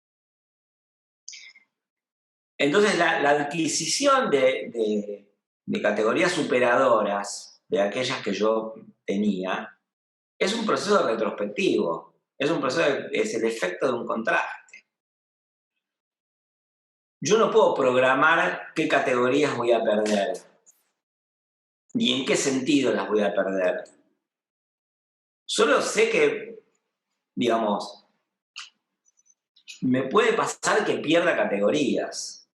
Entonces, la adquisición de categorías superadoras de aquellas que yo tenía es un proceso retrospectivo, es el efecto de un contraste. Yo no puedo programar qué categorías voy a perder, ni en qué sentido las voy a perder. Solo sé que, digamos, me puede pasar que pierda categorías.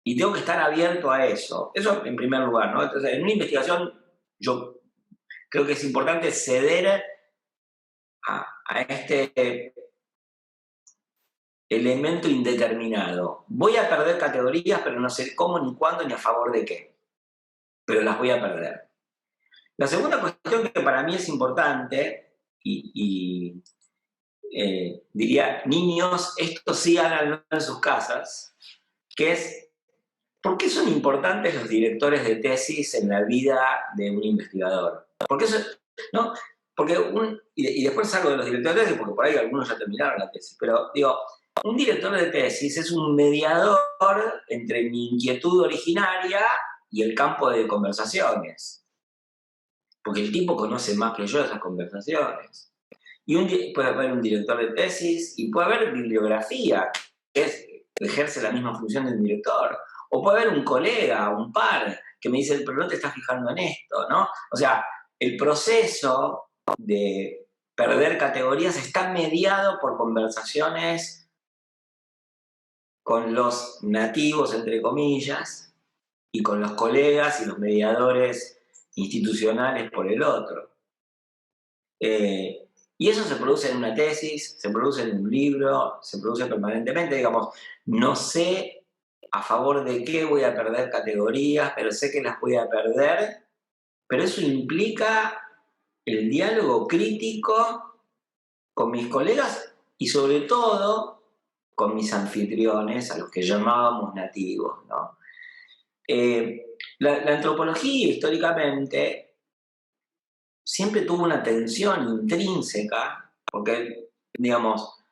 Y tengo que estar abierto a eso. Eso en primer lugar, ¿no? Entonces, en una investigación, yo creo que es importante ceder a este elemento indeterminado. Voy a perder categorías, pero no sé cómo, ni cuándo, ni a favor de qué. Pero las voy a perder. La segunda cuestión que para mí es importante, diría, niños, esto sí háganlo en sus casas, que es, ¿por qué son importantes los directores de tesis en la vida de un investigador? Porque eso, ¿no? Porque y después salgo de los directores de tesis, porque por ahí algunos ya terminaron la tesis, pero digo, un director de tesis es un mediador entre mi inquietud originaria y el campo de conversaciones. Porque el tipo conoce más que yo esas conversaciones. Y puede haber un director de tesis y puede haber bibliografía, que ejerce la misma función del director. O puede haber un colega, un par, que me dice, pero no te estás fijando en esto, ¿no? O sea, el proceso de perder categorías está mediado por conversaciones con los nativos, entre comillas, y con los colegas y los mediadores institucionales por el otro. Y eso se produce en una tesis, se produce en un libro, se produce permanentemente, digamos, no sé a favor de qué voy a perder categorías, pero sé que las voy a perder, pero eso implica el diálogo crítico con mis colegas y sobre todo con mis anfitriones, a los que llamábamos nativos, ¿no? La antropología históricamente siempre tuvo una tensión intrínseca, porque, digamos,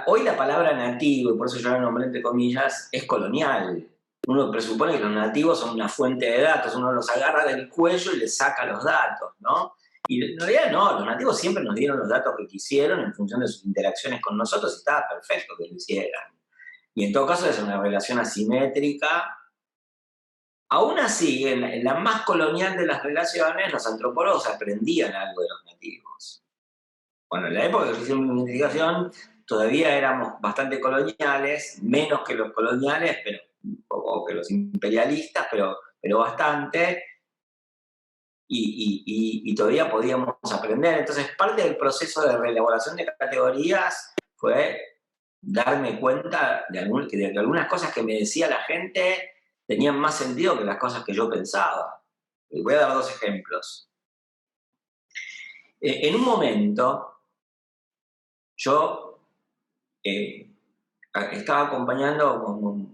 hoy la palabra nativo, y por eso yo la nombré entre comillas, es colonial. Uno presupone que los nativos son una fuente de datos, uno los agarra del cuello y les saca los datos, ¿no? Y en realidad no, los nativos siempre nos dieron los datos que quisieron en función de sus interacciones con nosotros y estaba perfecto que lo hicieran. Y en todo caso es una relación asimétrica. Aún así, en la más colonial de las relaciones, los antropólogos aprendían algo de los nativos. Bueno, en la época que hicimos mi investigación, todavía éramos bastante coloniales, menos que los coloniales, o que los imperialistas, pero bastante, y todavía podíamos aprender. Entonces, parte del proceso de reelaboración de categorías fue darme cuenta de que algunas cosas que me decía la gente tenían más sentido que las cosas que yo pensaba. Y voy a dar 2 ejemplos. En un momento, yo estaba acompañando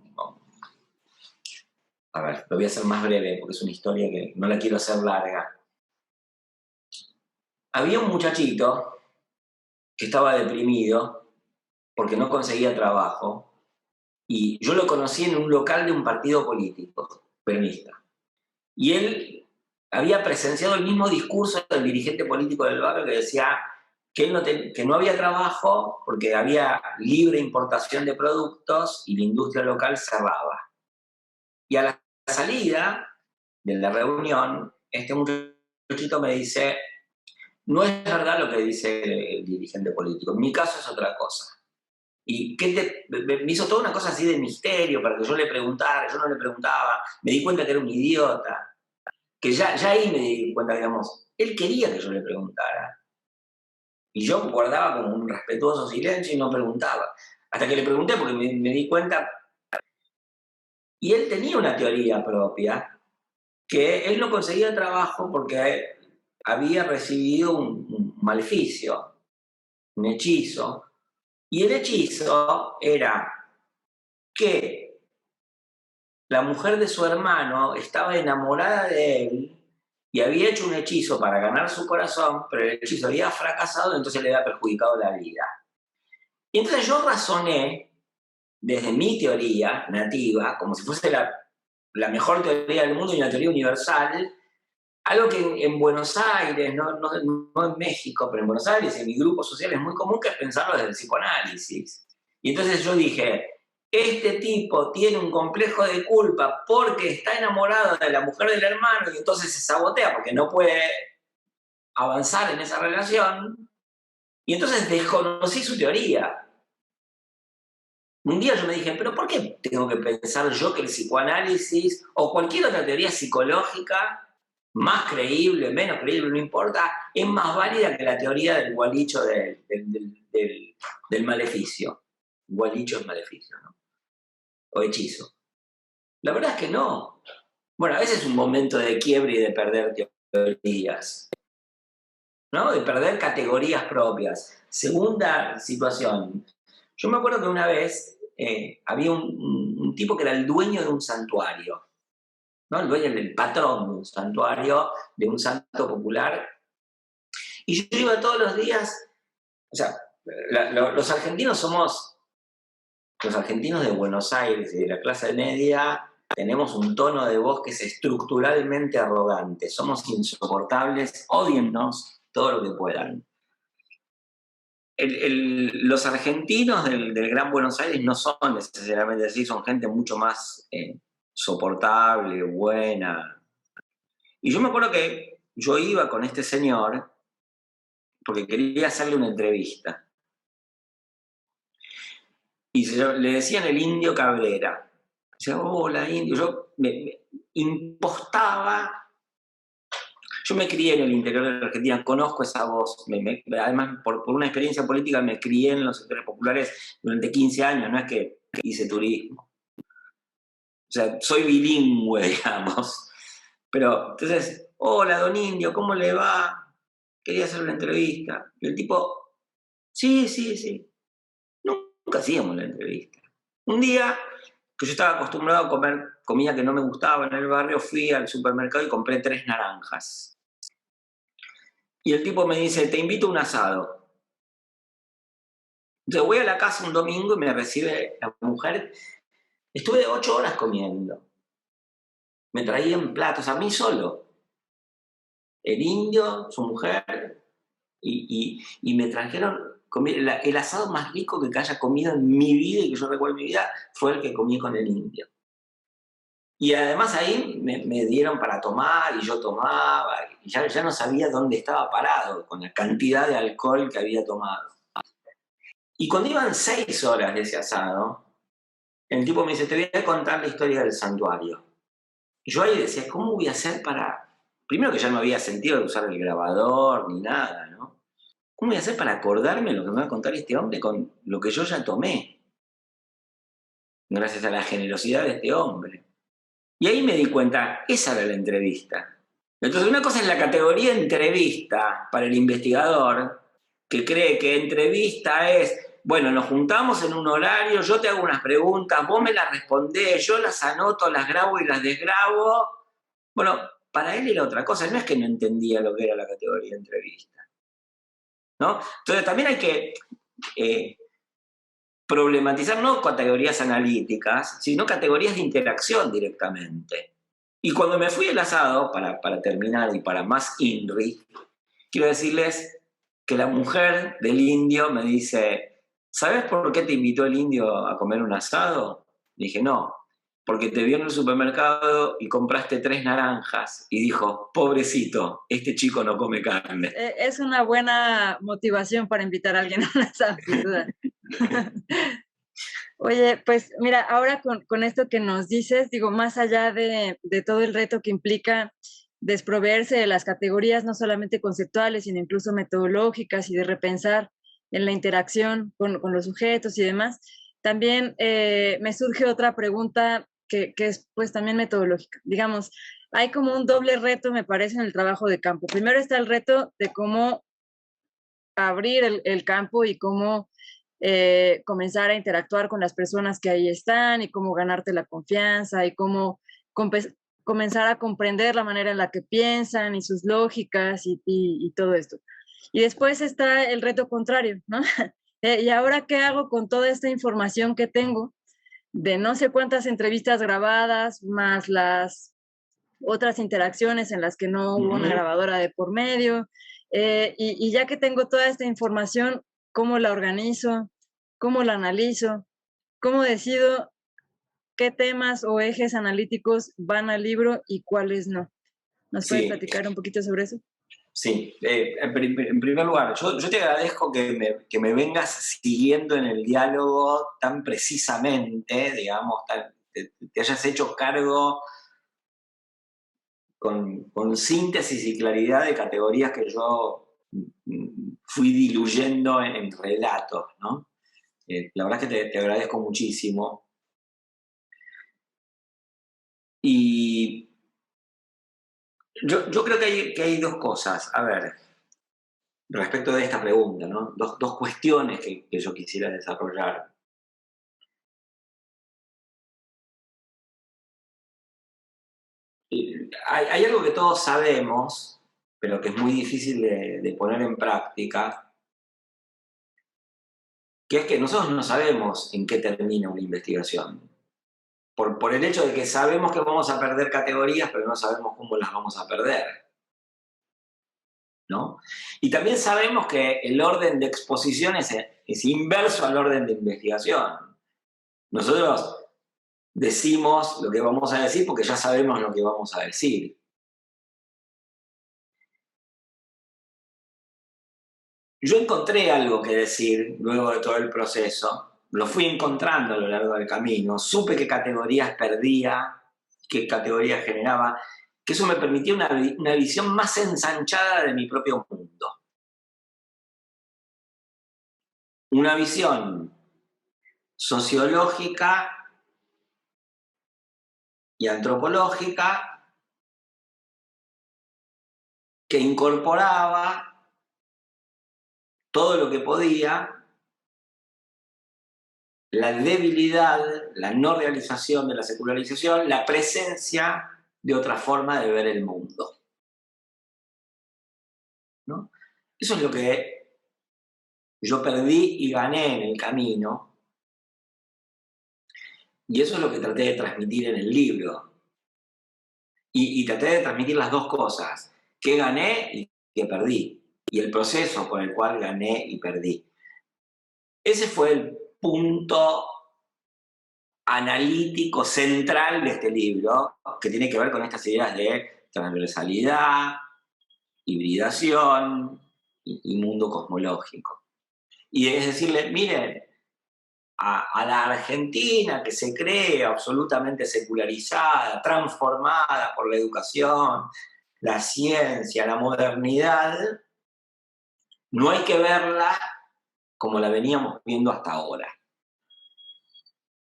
a ver, lo voy a hacer más breve porque es una historia que no la quiero hacer larga. Había un muchachito que estaba deprimido porque no conseguía trabajo y yo lo conocí en un local de un partido político, peronista. Y él había presenciado el mismo discurso del dirigente político del barrio que decía que no había trabajo porque había libre importación de productos y la industria local cerraba. Y a la salida de la reunión, este muchachito me dice, no es verdad lo que dice el dirigente político, en mi caso es otra cosa. Y me hizo toda una cosa así de misterio para que yo le preguntara, yo no le preguntaba, me di cuenta que era un idiota, que ya ahí me di cuenta, digamos, él quería que yo le preguntara. Y yo guardaba como un respetuoso silencio y no preguntaba. Hasta que le pregunté porque me di cuenta. Y él tenía una teoría propia, que él no conseguía trabajo porque había recibido un maleficio, un hechizo. Y el hechizo era que la mujer de su hermano estaba enamorada de él y había hecho un hechizo para ganar su corazón, pero el hechizo había fracasado, entonces le había perjudicado la vida. Y entonces yo razoné desde mi teoría nativa, como si fuese la mejor teoría del mundo y una teoría universal, algo que en Buenos Aires, no en México, pero en Buenos Aires, en mi grupo social es muy común, que es pensarlo desde el psicoanálisis. Y entonces yo dije, este tipo tiene un complejo de culpa porque está enamorado de la mujer del hermano y entonces se sabotea porque no puede avanzar en esa relación. Y entonces desconocí su teoría. Un día yo me dije, pero ¿por qué tengo que pensar yo que el psicoanálisis o cualquier otra teoría psicológica, más creíble, menos creíble, no importa, es más válida que la teoría del gualicho del maleficio? Gualicho es maleficio, ¿no? O hechizo. La verdad es que no. Bueno, a veces es un momento de quiebre y de perder teorías, ¿no? De perder categorías propias. Segunda situación. Yo me acuerdo que una vez había un tipo que era el dueño de un santuario, ¿no? El dueño, el patrón de un santuario, de un santo popular. Y yo iba todos los días, o sea, los argentinos los argentinos de Buenos Aires y de la clase media, tenemos un tono de voz que es estructuralmente arrogante. Somos insoportables, ódiennos todo lo que puedan. Los argentinos del Gran Buenos Aires no son necesariamente así, son gente mucho más soportable, buena. Y yo me acuerdo que yo iba con este señor porque quería hacerle una entrevista. Y le decían el Indio Cabrera. Decía, hola Indio. Yo me impostaba. Yo me crié en el interior de la Argentina, conozco esa voz. Además, por una experiencia política, me crié en los sectores populares durante 15 años, no es que hice turismo. O sea, soy bilingüe, digamos. Pero, entonces, hola, don Indio, ¿cómo le va? Quería hacer una entrevista. Y el tipo, sí. Nunca hacíamos la entrevista. Un día, que yo estaba acostumbrado a comer comida que no me gustaba en el barrio, fui al supermercado y compré 3 naranjas. Y el tipo me dice, te invito a un asado. Entonces voy a la casa un domingo y me recibe la mujer. Estuve 8 horas comiendo. Me traían platos a mí solo. El indio, su mujer, y me trajeron el asado más rico que haya comido en mi vida y que yo recuerdo en mi vida fue el que comí con el indio. Y además ahí me dieron para tomar y yo tomaba, y ya no sabía dónde estaba parado con la cantidad de alcohol que había tomado. Y cuando iban 6 horas de ese asado, el tipo me dice, te voy a contar la historia del santuario. Y yo ahí decía, ¿cómo voy a hacer para...? Primero que ya no había sentido de usar el grabador ni nada, ¿no? ¿Cómo voy a hacer para acordarme lo que me va a contar este hombre con lo que yo ya tomé? Gracias a la generosidad de este hombre. Y ahí me di cuenta, esa era la entrevista. Entonces una cosa es la categoría entrevista para el investigador, que cree que entrevista es, bueno, nos juntamos en un horario, yo te hago unas preguntas, vos me las respondés, yo las anoto, las grabo y las desgrabo. Bueno, para él era otra cosa, no es que no entendía lo que era la categoría entrevista, ¿no? Entonces también hay que problematizar no categorías analíticas, sino categorías de interacción directamente. Y cuando me fui al asado, para terminar y para más INRI, quiero decirles que la mujer del indio me dice, ¿sabes por qué te invitó el indio a comer un asado? Le dije, no, porque te vio en el supermercado y compraste 3 naranjas y dijo, pobrecito, este chico no come carne. Es una buena motivación para invitar a alguien a un asado, sin duda. Oye, pues mira, ahora con esto que nos dices, digo, más allá de todo el reto que implica desproveerse de las categorías, no solamente conceptuales, sino incluso metodológicas y de repensar en la interacción con los sujetos y demás, también me surge otra pregunta que es pues también metodológica. Digamos, hay como un doble reto, me parece, en el trabajo de campo. Primero está el reto de cómo abrir el campo y cómo comenzar a interactuar con las personas que ahí están y cómo ganarte la confianza y cómo comenzar a comprender la manera en la que piensan y sus lógicas y todo esto. Y después está el reto contrario, ¿no? ¿Y ahora qué hago con toda esta información que tengo de no sé cuántas entrevistas grabadas, más las otras interacciones en las que no hubo una grabadora de por medio? Y ya que tengo toda esta información, ¿cómo la organizo? ¿Cómo la analizo? ¿Cómo decido qué temas o ejes analíticos van al libro y cuáles no? ¿Nos puedes platicar un poquito sobre eso? Sí, en primer lugar, yo te agradezco que me vengas siguiendo en el diálogo tan precisamente, digamos, te hayas hecho cargo con síntesis y claridad de categorías que yo fui diluyendo en relatos, ¿no? La verdad es que te agradezco muchísimo. Y yo creo que hay 2 cosas. A ver, respecto de esta pregunta, ¿no? Dos cuestiones que yo quisiera desarrollar. Hay algo que todos sabemos, pero que es muy difícil de poner en práctica, que es que nosotros no sabemos en qué termina una investigación. Por el hecho de que sabemos que vamos a perder categorías, pero no sabemos cómo las vamos a perder, ¿no? Y también sabemos que el orden de exposición es inverso al orden de investigación. Nosotros decimos lo que vamos a decir porque ya sabemos lo que vamos a decir. Yo encontré algo que decir luego de todo el proceso, lo fui encontrando a lo largo del camino, supe qué categorías perdía, qué categorías generaba, que eso me permitía una visión más ensanchada de mi propio mundo. Una visión sociológica y antropológica que incorporaba todo lo que podía, la debilidad, la no realización de la secularización, la presencia de otra forma de ver el mundo, ¿no? Eso es lo que yo perdí y gané en el camino. Y eso es lo que traté de transmitir en el libro. Y traté de transmitir las dos cosas, qué gané y qué perdí. Y el proceso por el cual gané y perdí. Ese fue el punto analítico central de este libro, que tiene que ver con estas ideas de transversalidad, hibridación y mundo cosmológico. Y es decirle, miren, a la Argentina que se cree absolutamente secularizada, transformada por la educación, la ciencia, la modernidad, no hay que verla como la veníamos viendo hasta ahora.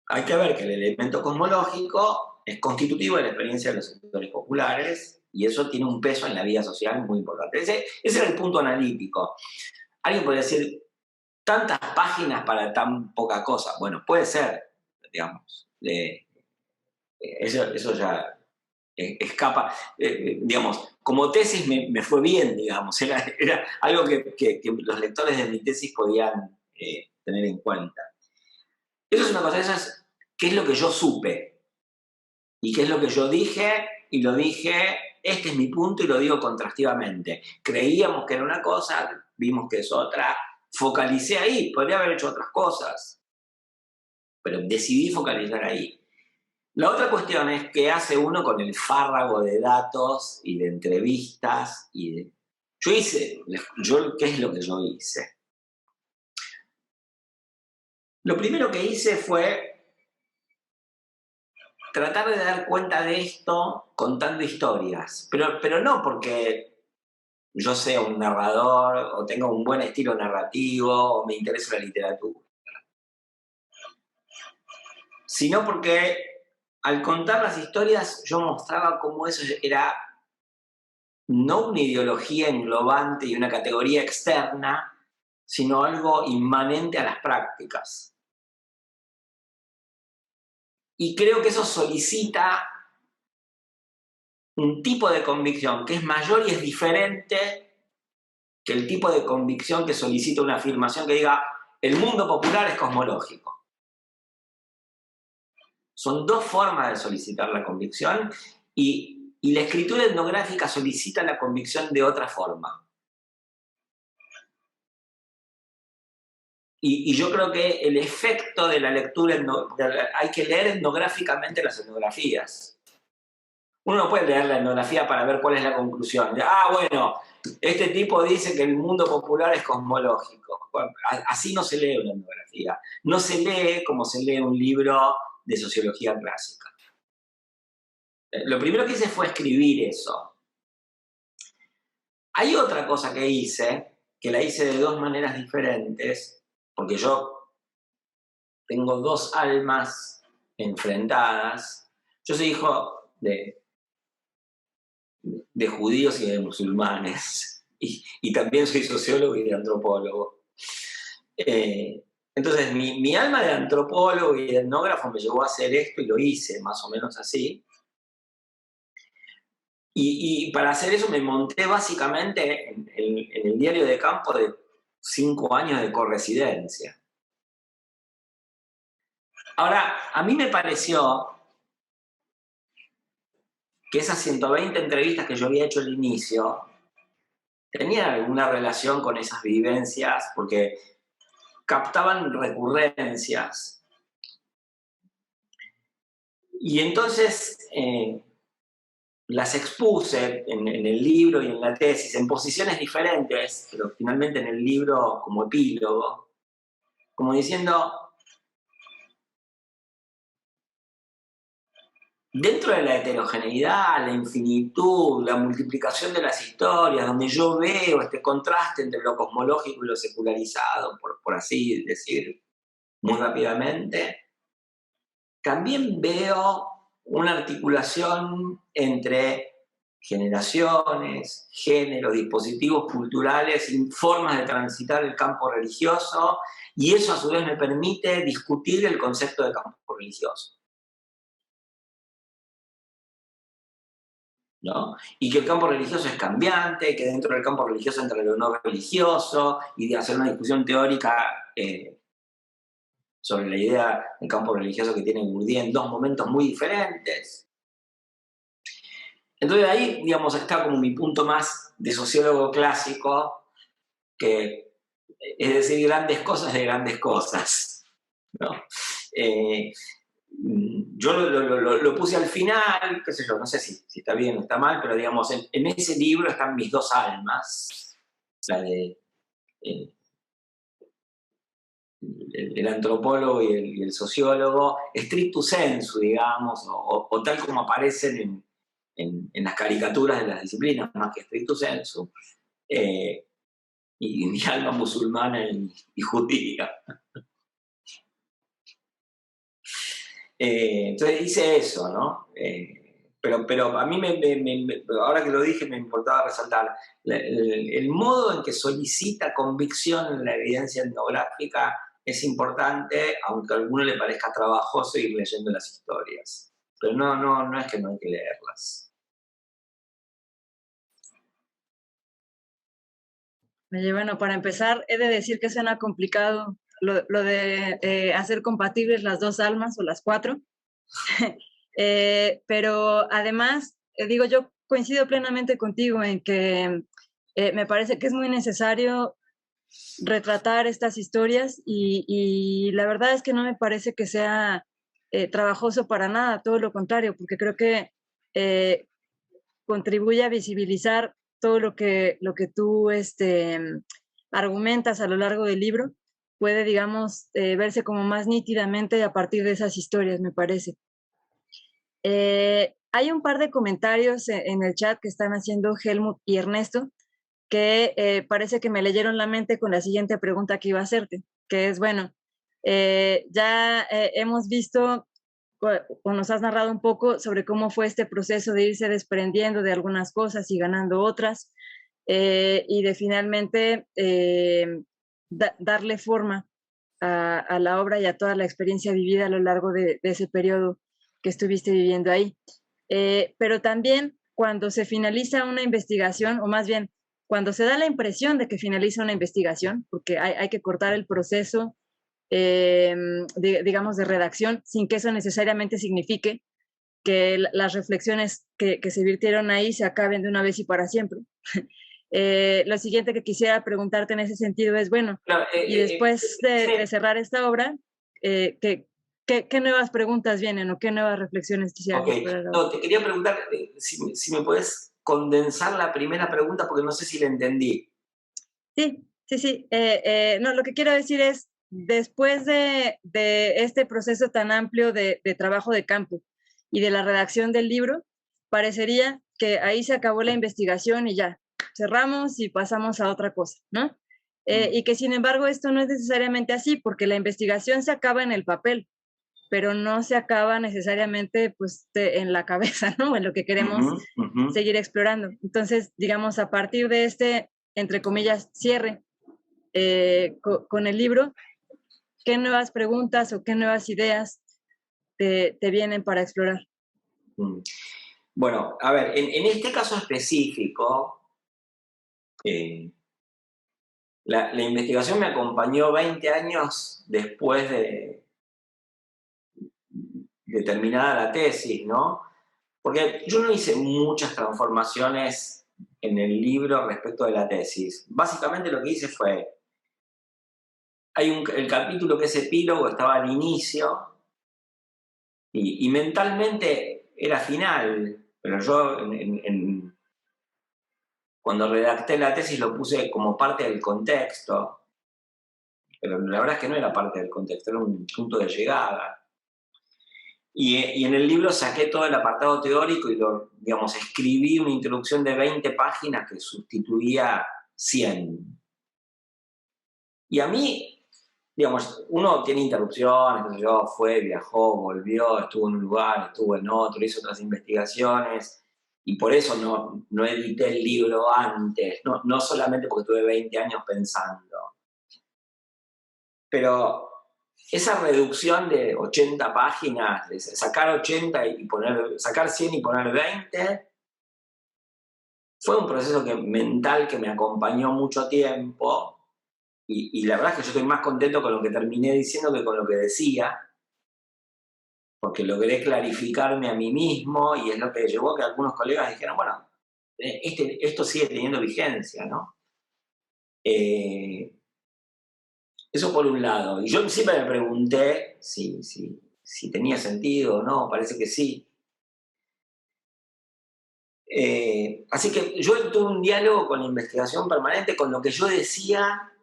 Hay que ver que el elemento cosmológico es constitutivo de la experiencia de los sectores populares y eso tiene un peso en la vida social muy importante. Ese era el punto analítico. Alguien podría decir, tantas páginas para tan poca cosa. Bueno, puede ser, digamos. Eso ya escapa. Digamos, como tesis me fue bien, digamos. Era algo que los lectores de mi tesis podían tener en cuenta. Eso es una cosa, eso es qué es lo que yo supe y qué es lo que yo dije y lo dije, este es mi punto y lo digo contrastivamente. Creíamos que era una cosa, vimos que es otra, focalicé ahí, podría haber hecho otras cosas, pero decidí focalizar ahí. La otra cuestión es qué hace uno con el fárrago de datos y de entrevistas y de... ¿qué es lo que yo hice? Lo primero que hice fue tratar de dar cuenta de esto contando historias, pero no porque yo sea un narrador o tenga un buen estilo narrativo o me interese la literatura, sino porque al contar las historias yo mostraba cómo eso era no una ideología englobante y una categoría externa, sino algo inmanente a las prácticas. Y creo que eso solicita un tipo de convicción que es mayor y es diferente que el tipo de convicción que solicita una afirmación que diga el mundo popular es cosmológico. Son dos formas de solicitar la convicción y la escritura etnográfica solicita la convicción de otra forma. Y yo creo que el efecto de la lectura, hay que leer etnográficamente las etnografías. Uno no puede leer la etnografía para ver cuál es la conclusión. Bueno, este tipo dice que el mundo popular es cosmológico. Así no se lee una etnografía. No se lee como se lee un libro de sociología clásica. Lo primero que hice fue escribir eso. Hay otra cosa que hice, que la hice de dos maneras diferentes, porque yo tengo dos almas enfrentadas. Yo soy hijo de judíos y de musulmanes, y también soy sociólogo y de antropólogo. Entonces, mi alma de antropólogo y de etnógrafo me llevó a hacer esto y lo hice más o menos así. Y para hacer eso me monté básicamente en el diario de campo de 5 años de corresidencia. Ahora, a mí me pareció que esas 120 entrevistas que yo había hecho al inicio tenían alguna relación con esas vivencias, porque captaban recurrencias. Y entonces las expuse en el libro y en la tesis en posiciones diferentes, pero finalmente en el libro como epílogo, como diciendo, dentro de la heterogeneidad, la infinitud, la multiplicación de las historias, donde yo veo este contraste entre lo cosmológico y lo secularizado, por así decir muy rápidamente, también veo una articulación entre generaciones, géneros, dispositivos culturales y formas de transitar el campo religioso, y eso a su vez me permite discutir el concepto de campo religioso. ¿no? Y que el campo religioso es cambiante, que dentro del campo religioso entra lo no religioso, y de hacer una discusión teórica sobre la idea del campo religioso que tiene Bourdieu en dos momentos muy diferentes. Entonces ahí, digamos, está como mi punto más de sociólogo clásico, que es decir grandes cosas de grandes cosas, ¿no? Yo lo puse al final, qué sé yo, no sé si está bien o está mal, pero digamos, en ese libro están mis dos almas, la de el antropólogo y el sociólogo, stricto sensu, digamos, o tal como aparecen en las caricaturas de las disciplinas, más que stricto sensu, y mi alma musulmana y judía. Entonces hice eso, ¿no? Pero a mí, ahora que lo dije, me importaba resaltar el modo en que solicita convicción en la evidencia etnográfica es importante, aunque a alguno le parezca trabajoso ir leyendo las historias. Pero no es que no hay que leerlas. Oye, bueno, para empezar, he de decir que suena complicado lo de hacer compatibles las dos almas o las cuatro. Pero además, digo, yo coincido plenamente contigo en que me parece que es muy necesario retratar estas historias y la verdad es que no me parece que sea trabajoso para nada, todo lo contrario, porque creo que contribuye a visibilizar todo lo que tú argumentas a lo largo del libro, puede, digamos, verse como más nítidamente a partir de esas historias, me parece. Hay un par de comentarios en el chat que están haciendo Helmut y Ernesto, que parece que me leyeron la mente con la siguiente pregunta que iba a hacerte, que es, bueno, ya hemos visto o nos has narrado un poco sobre cómo fue este proceso de irse desprendiendo de algunas cosas y ganando otras, y de finalmente darle forma a la obra y a toda la experiencia vivida a lo largo de ese periodo que estuviste viviendo ahí. Pero también cuando se finaliza una investigación, o más bien cuando se da la impresión de que finaliza una investigación, porque hay que cortar el proceso, digamos, de redacción, sin que eso necesariamente signifique que las reflexiones que se virtieron ahí se acaben de una vez y para siempre. Lo siguiente que quisiera preguntarte en ese sentido es, bueno, Claro, y después de cerrar esta obra, ¿qué nuevas preguntas vienen o qué nuevas reflexiones quisieras explorar ahora? No, te quería preguntar si me puedes condensar la primera pregunta porque no sé si la entendí. Sí. No, lo que quiero decir es, después de este proceso tan amplio de trabajo de campo y de la redacción del libro, parecería que ahí se acabó la investigación y ya, cerramos y pasamos a otra cosa, ¿no? Y que sin embargo esto no es necesariamente así, porque la investigación se acaba en el papel, pero no se acaba necesariamente pues en la cabeza, ¿no? En lo que queremos seguir explorando. Entonces, digamos, a partir de este, entre comillas, cierre con el libro, ¿qué nuevas preguntas o qué nuevas ideas te vienen para explorar? Bueno, a ver, en este caso específico, la investigación me acompañó 20 años después de terminada la tesis, ¿no? Porque yo no hice muchas transformaciones en el libro respecto de la tesis. Básicamente lo que hice fue, el capítulo que es epílogo estaba al inicio y mentalmente era final, pero yo cuando redacté la tesis lo puse como parte del contexto, pero la verdad es que no era parte del contexto, era un punto de llegada. Y en el libro saqué todo el apartado teórico y digamos, escribí una introducción de 20 páginas que sustituía 100. Y a mí, digamos, uno tiene interrupciones, viajó, volvió, estuvo en un lugar, estuvo en otro, hizo otras investigaciones, y por eso no edité el libro antes, no solamente porque tuve 20 años pensando. Pero esa reducción de 80 páginas, de sacar 80 y sacar 100 y poner 20, fue un proceso mental que me acompañó mucho tiempo y la verdad es que yo estoy más contento con lo que terminé diciendo que con lo que decía, porque logré clarificarme a mí mismo y es lo que llevó a que algunos colegas dijeran, bueno, esto sigue teniendo vigencia, ¿no? Eso por un lado. Y yo siempre me pregunté si tenía sentido o no, parece que sí. Así que yo tuve un diálogo con la investigación permanente, con lo que yo decía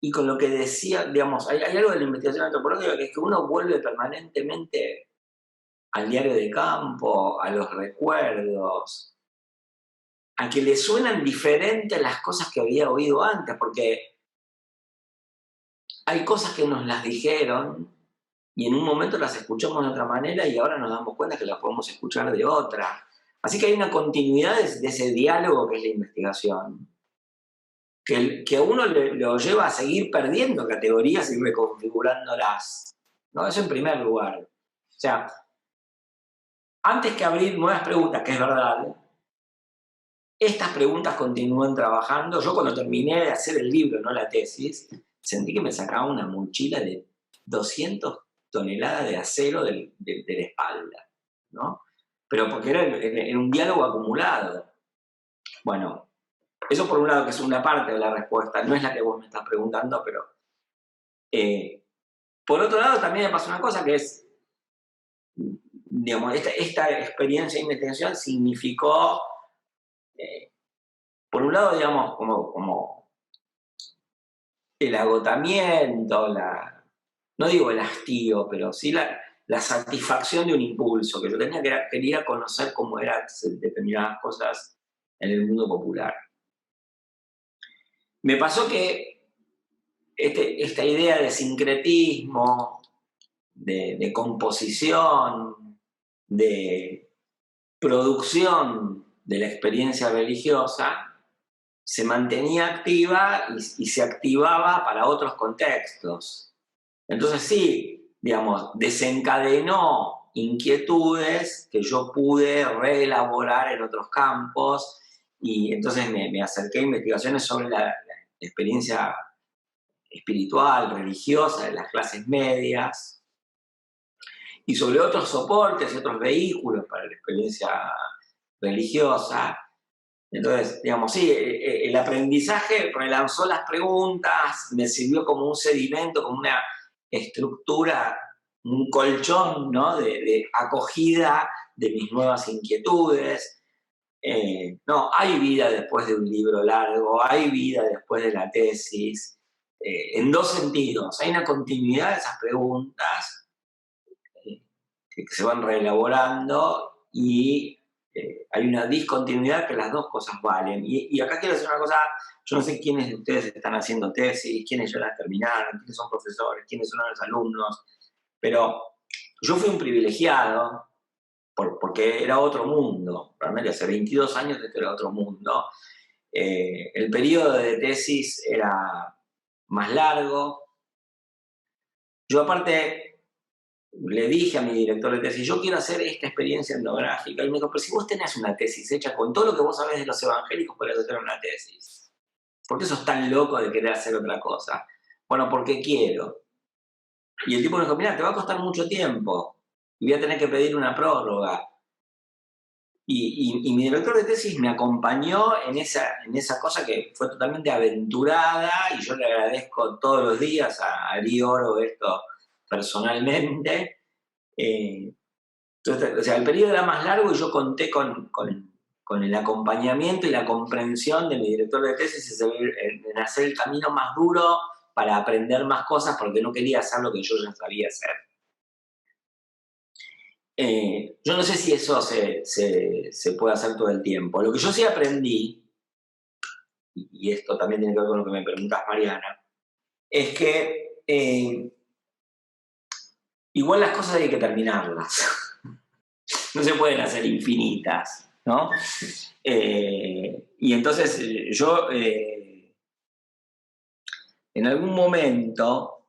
y con lo que decía, digamos, hay algo de la investigación antropológica que es que uno vuelve permanentemente al diario de campo, a los recuerdos, a que le suenan diferentes las cosas que había oído antes, porque hay cosas que nos las dijeron y en un momento las escuchamos de otra manera y ahora nos damos cuenta que las podemos escuchar de otra. Así que hay una continuidad de ese diálogo que es la investigación, que a uno lo lleva a seguir perdiendo categorías y reconfigurándolas, ¿no? Eso en primer lugar. O sea, antes que abrir nuevas preguntas, que es verdad, estas preguntas continúan trabajando. Yo cuando terminé de hacer el libro, no la tesis, sentí que me sacaba una mochila de 200 toneladas de acero de la espalda, ¿no? Pero porque era un diálogo acumulado. Bueno, eso por un lado, que es una parte de la respuesta, no es la que vos me estás preguntando, pero... por otro lado, también me pasó una cosa que es, digamos, esta experiencia de investigación significó, por un lado, digamos, como el agotamiento, no digo el hastío, pero sí la satisfacción de un impulso que yo tenía, que quería conocer cómo eran determinadas cosas en el mundo popular. Me pasó que esta idea de sincretismo, de composición, de producción de la experiencia religiosa, se mantenía activa y se activaba para otros contextos. Entonces sí, digamos, desencadenó inquietudes que yo pude reelaborar en otros campos y entonces me acerqué a investigaciones sobre la experiencia espiritual, religiosa de las clases medias y sobre otros soportes y otros vehículos para la experiencia religiosa. Entonces, digamos, sí, el aprendizaje relanzó las preguntas, me sirvió como un sedimento, como una estructura, un colchón, ¿no? de acogida de mis nuevas inquietudes. No, hay vida después de un libro largo, hay vida después de la tesis, en dos sentidos. Hay una continuidad de esas preguntas que se van reelaborando y hay una discontinuidad que las dos cosas valen. Y acá quiero decir una cosa, yo no sé quiénes de ustedes están haciendo tesis, quiénes ya las terminaron, quiénes son profesores, quiénes son los alumnos, pero yo fui un privilegiado porque era otro mundo, realmente hace 22 años esto era otro mundo. El periodo de tesis era más largo. Yo aparte le dije a mi director de tesis, yo quiero hacer esta experiencia etnográfica. Y me dijo, pero si vos tenés una tesis hecha con todo lo que vos sabés de los evangélicos, podés hacer una tesis. ¿Por qué sos tan loco de querer hacer otra cosa? Bueno, porque quiero. Y el tipo me dijo, mira, te va a costar mucho tiempo y voy a tener que pedir una prórroga. Y mi director de tesis me acompañó en esa cosa que fue totalmente aventurada y yo le agradezco todos los días a Ari Oro esto personalmente. Entonces, o sea, el periodo era más largo y yo conté con el acompañamiento y la comprensión de mi director de tesis en hacer el camino más duro para aprender más cosas porque no quería hacer lo que yo ya sabía hacer. Yo no sé si eso se puede hacer todo el tiempo. Lo que yo sí aprendí, y esto también tiene que ver con lo que me preguntas, Mariana, es que igual las cosas hay que terminarlas. No se pueden hacer infinitas, ¿no? Y entonces yo en algún momento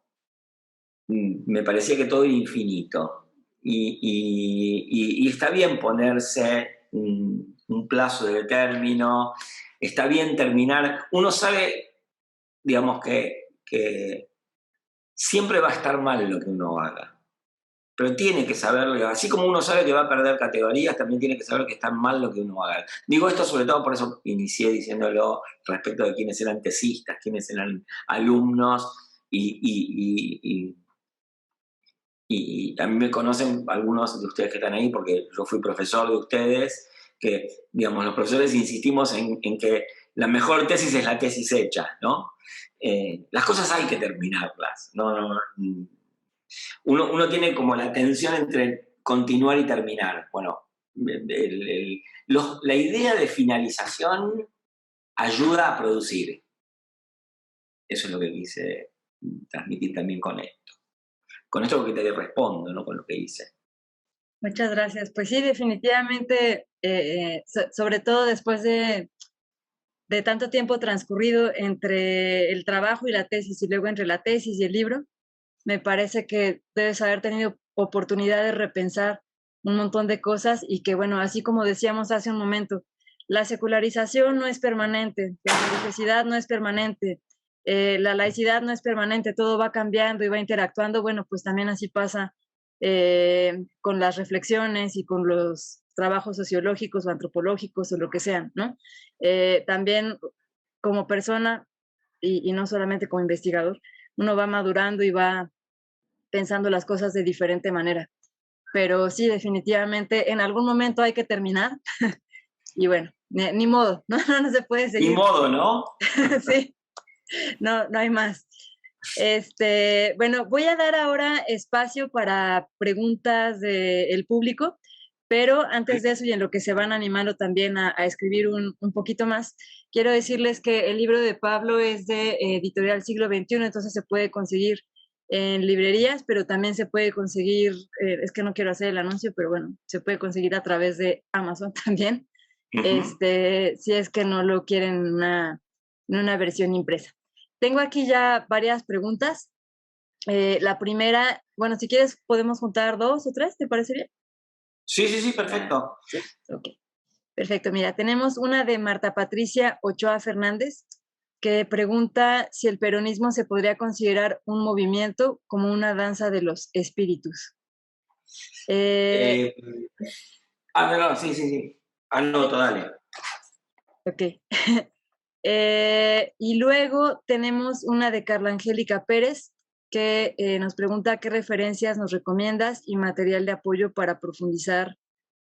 me parecía que todo era infinito. Y está bien ponerse un plazo de término, está bien terminar. Uno sabe, digamos, que siempre va a estar mal lo que uno haga. Pero tiene que saberlo, así como uno sabe que va a perder categorías, también tiene que saber que está mal lo que uno haga. Digo esto sobre todo, por eso inicié diciéndolo respecto de quiénes eran tesistas, quiénes eran alumnos, y a mí me conocen algunos de ustedes que están ahí, porque yo fui profesor de ustedes, que, digamos, los profesores insistimos en que la mejor tesis es la tesis hecha, ¿no? Las cosas hay que terminarlas, no, uno tiene como la tensión entre continuar y terminar. Bueno, la idea de finalización ayuda a producir. Eso es lo que quise transmitir también con esto. Con esto que te respondo, ¿no? Con lo que hice. Muchas gracias. Pues sí, definitivamente, sobre todo después de tanto tiempo transcurrido entre el trabajo y la tesis y luego entre la tesis y el libro, me parece que debes haber tenido oportunidad de repensar un montón de cosas y que, bueno, así como decíamos hace un momento, la secularización no es permanente, la religiosidad no es permanente, la laicidad no es permanente, todo va cambiando y va interactuando. Bueno, pues también así pasa con las reflexiones y con los trabajos sociológicos o antropológicos o lo que sean, ¿no? También como persona y no solamente como investigador, uno va madurando y va pensando las cosas de diferente manera. Pero sí, definitivamente en algún momento hay que terminar y bueno, ni modo, ¿no? No se puede seguir. Ni modo, ¿no? Sí, no hay más. Bueno, voy a dar ahora espacio para preguntas del público, pero antes de eso y en lo que se van animando también a escribir un poquito más, quiero decirles que el libro de Pablo es de Editorial Siglo XXI, entonces se puede conseguir en librerías, pero también se puede conseguir, es que no quiero hacer el anuncio, pero bueno, se puede conseguir a través de Amazon también, si es que no lo quieren en una versión impresa. Tengo aquí ya varias preguntas. La primera, bueno, si quieres podemos juntar 2 o 3, ¿te parece bien? Sí, perfecto. Sí, ok. Perfecto, mira, tenemos una de Marta Patricia Ochoa Fernández que pregunta si el peronismo se podría considerar un movimiento como una danza de los espíritus. No, sí. Anoto, dale. Ok. Y luego tenemos una de Carla Angélica Pérez que nos pregunta qué referencias nos recomiendas y material de apoyo para profundizar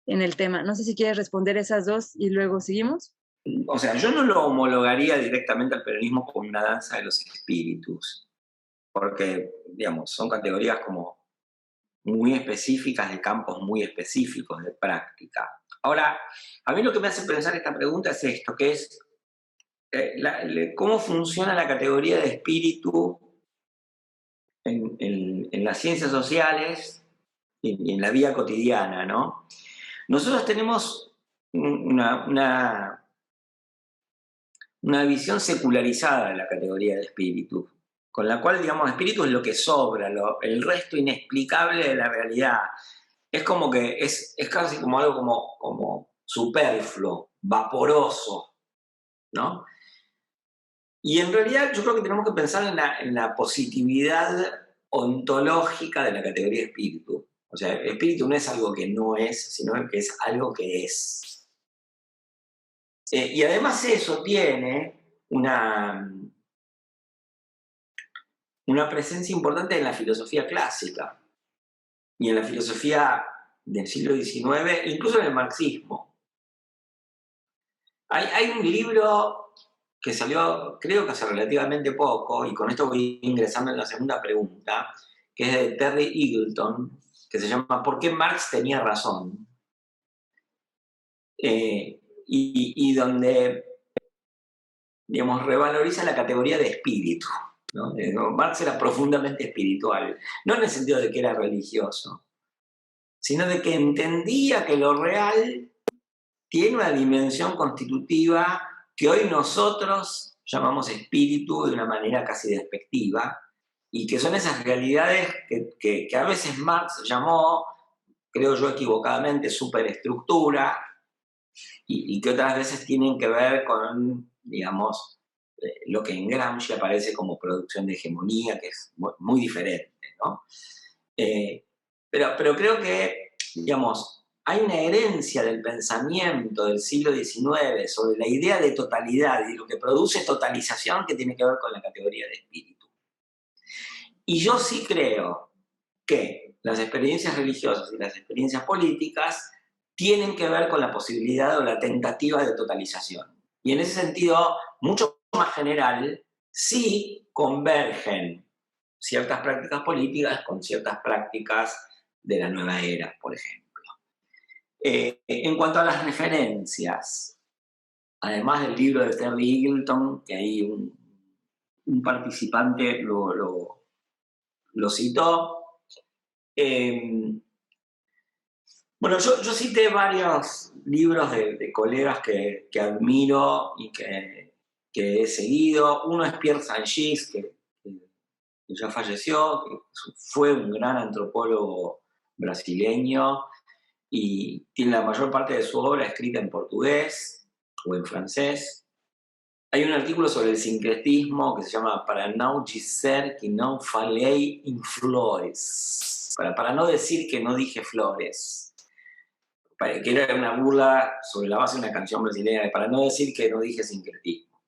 en el tema. No sé si quieres responder esas dos y luego seguimos. O sea, yo no lo homologaría directamente al peronismo como una danza de los espíritus, porque, digamos, son categorías como muy específicas de campos muy específicos de práctica. Ahora, a mí lo que me hace pensar esta pregunta es esto, que es cómo funciona la categoría de espíritu en las ciencias sociales y en la vida cotidiana, ¿no? Nosotros tenemos una visión secularizada de la categoría de espíritu, con la cual, digamos, espíritu es lo que sobra, el resto inexplicable de la realidad. Es como que es casi como algo como superfluo, vaporoso, ¿no? Y en realidad yo creo que tenemos que pensar en la positividad ontológica de la categoría espíritu. O sea, el espíritu no es algo que no es, sino que es algo que es. Y además eso tiene una presencia importante en la filosofía clásica y en la filosofía del siglo XIX, incluso en el marxismo. Hay un libro que salió, creo que hace relativamente poco, y con esto voy ingresando en la segunda pregunta, que es de Terry Eagleton, que se llama ¿Por qué Marx tenía razón? Y donde, digamos, revaloriza la categoría de espíritu, ¿no? Marx era profundamente espiritual, no en el sentido de que era religioso, sino de que entendía que lo real tiene una dimensión constitutiva que hoy nosotros llamamos espíritu de una manera casi despectiva, y que son esas realidades que a veces Marx llamó, creo yo equivocadamente, superestructura, y que otras veces tienen que ver con, digamos, lo que en Gramsci aparece como producción de hegemonía, que es muy diferente, ¿no? Pero creo que, digamos, hay una herencia del pensamiento del siglo XIX sobre la idea de totalidad y lo que produce totalización que tiene que ver con la categoría de espíritu. Y yo sí creo que las experiencias religiosas y las experiencias políticas tienen que ver con la posibilidad o la tentativa de totalización. Y en ese sentido, mucho más general, sí convergen ciertas prácticas políticas con ciertas prácticas de la nueva era, por ejemplo. En cuanto a las referencias, además del libro de Terry Eagleton, que ahí un participante lo citó, bueno, yo cité varios libros de colegas que admiro y que he seguido. Uno es Pierre Sanchis, que ya falleció, que fue un gran antropólogo brasileño y tiene la mayor parte de su obra escrita en portugués o en francés. Hay un artículo sobre el sincretismo que se llama Para não dizer que não falei em flores. Para no decir que no dije flores. Que era una burla sobre la base de una canción brasileña, para no decir que no dije sincretismo.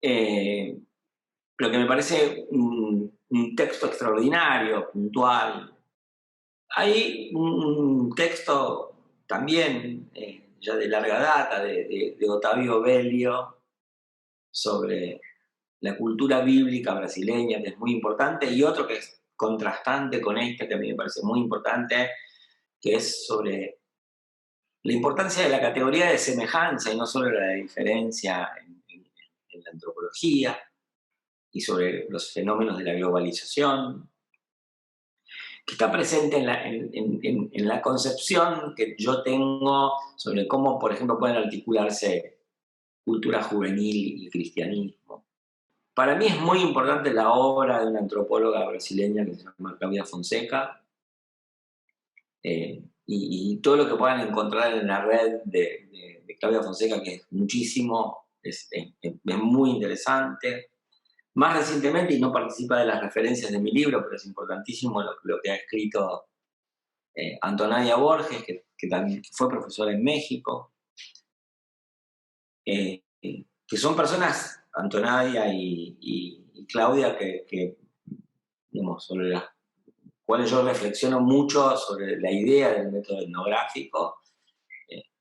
Pero que me parece un texto extraordinario, puntual. Hay un texto también, ya de larga data, de Otávio Bellio, sobre la cultura bíblica brasileña, que es muy importante, y otro que es contrastante con este, que a mí me parece muy importante, que es sobre la importancia de la categoría de semejanza y no solo la de diferencia en la antropología, y sobre los fenómenos de la globalización, que está presente en la concepción que yo tengo sobre cómo, por ejemplo, pueden articularse cultura juvenil y cristianismo. Para mí es muy importante la obra de una antropóloga brasileña que se llama Claudia Fonseca, y todo lo que puedan encontrar en la red de Claudia Fonseca, que es muchísimo, es muy interesante. Más recientemente, y no participa de las referencias de mi libro, pero es importantísimo lo que ha escrito Antonadia Borges, que también fue profesora en México, que son personas, Antonadia y Claudia, que digamos, sobre las cuales yo reflexiono mucho sobre la idea del método etnográfico.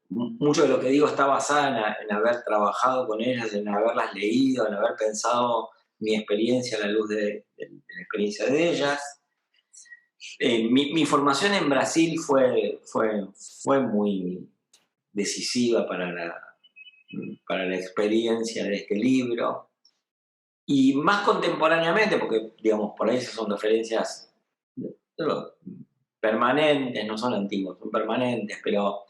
Mucho de lo que digo está basada en haber trabajado con ellas, en haberlas leído, en haber pensado mi experiencia a la luz de la experiencia de ellas. Mi formación en Brasil fue muy decisiva para la experiencia de este libro. Y más contemporáneamente, porque digamos, por ahí esas son referencias permanentes, no son antiguas, son permanentes, pero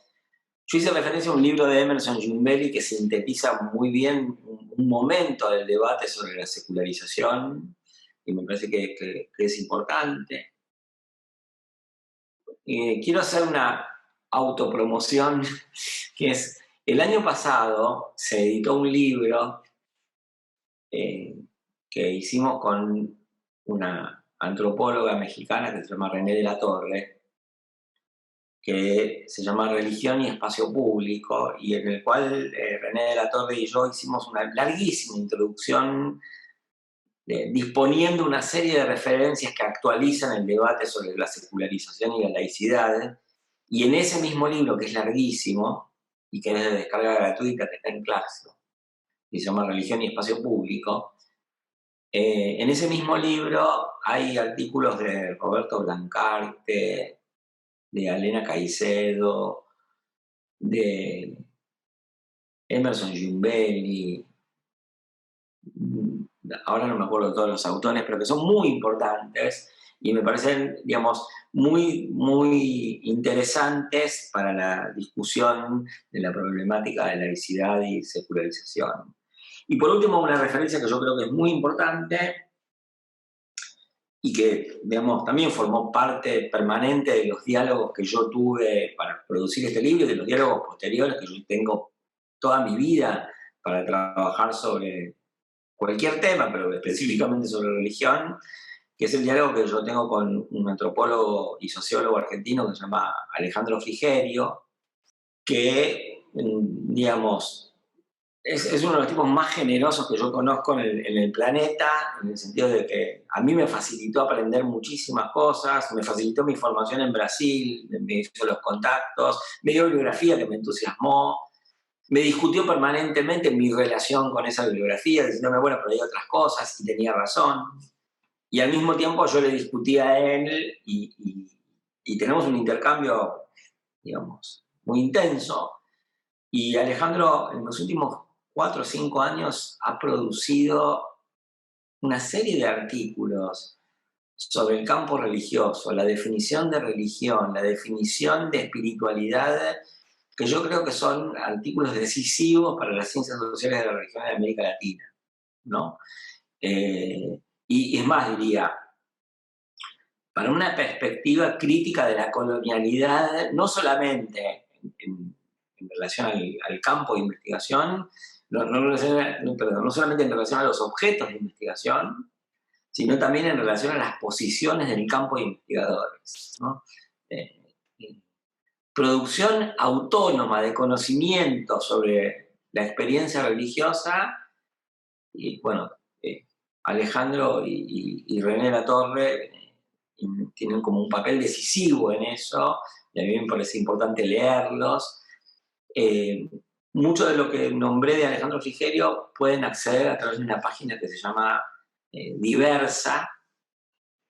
yo hice referencia a un libro de Emerson Jumbelli que sintetiza muy bien un momento del debate sobre la secularización y me parece que es importante. Quiero hacer una autopromoción que es, el año pasado se editó un libro que hicimos con una antropóloga mexicana que se llama René de la Torre, que se llama Religión y Espacio Público, y en el cual René de la Torre y yo hicimos una larguísima introducción disponiendo una serie de referencias que actualizan el debate sobre la secularización y la laicidad, y en ese mismo libro, que es larguísimo, y que es de descarga gratuita, que está en Claxo, y se llama Religión y Espacio Público, en ese mismo libro hay artículos de Roberto Blancarte, de Elena Caicedo, de Emerson Jumbelli, ahora no me acuerdo de todos los autores, pero que son muy importantes y me parecen, digamos, muy, muy interesantes para la discusión de la problemática de laicidad y secularización. Y por último, una referencia que yo creo que es muy importante, y que, digamos, también formó parte permanente de los diálogos que yo tuve para producir este libro y de los diálogos posteriores que yo tengo toda mi vida para trabajar sobre cualquier tema, pero específicamente sobre religión, que es el diálogo que yo tengo con un antropólogo y sociólogo argentino que se llama Alejandro Frigerio, que, digamos, es uno de los tipos más generosos que yo conozco en el planeta, en el sentido de que a mí me facilitó aprender muchísimas cosas, me facilitó mi formación en Brasil, me hizo los contactos, me dio bibliografía que me entusiasmó, me discutió permanentemente mi relación con esa bibliografía, diciéndome, bueno, pero hay otras cosas, y tenía razón. Y al mismo tiempo yo le discutía a él y tenemos un intercambio, digamos, muy intenso. Y Alejandro, en los últimos 4 o 5 años, ha producido una serie de artículos sobre el campo religioso, la definición de religión, la definición de espiritualidad, que yo creo que son artículos decisivos para las ciencias sociales de la religión de América Latina, ¿no? Y es más, diría, para una perspectiva crítica de la colonialidad, no solamente en relación al campo de investigación, no solamente en relación a los objetos de investigación, sino también en relación a las posiciones del campo de investigadores, ¿no? Producción autónoma de conocimiento sobre la experiencia religiosa, y bueno, Alejandro y René Latorre tienen como un papel decisivo en eso, y a mí me parece importante leerlos. Mucho de lo que nombré de Alejandro Frigerio pueden acceder a través de una página que se llama Diversa.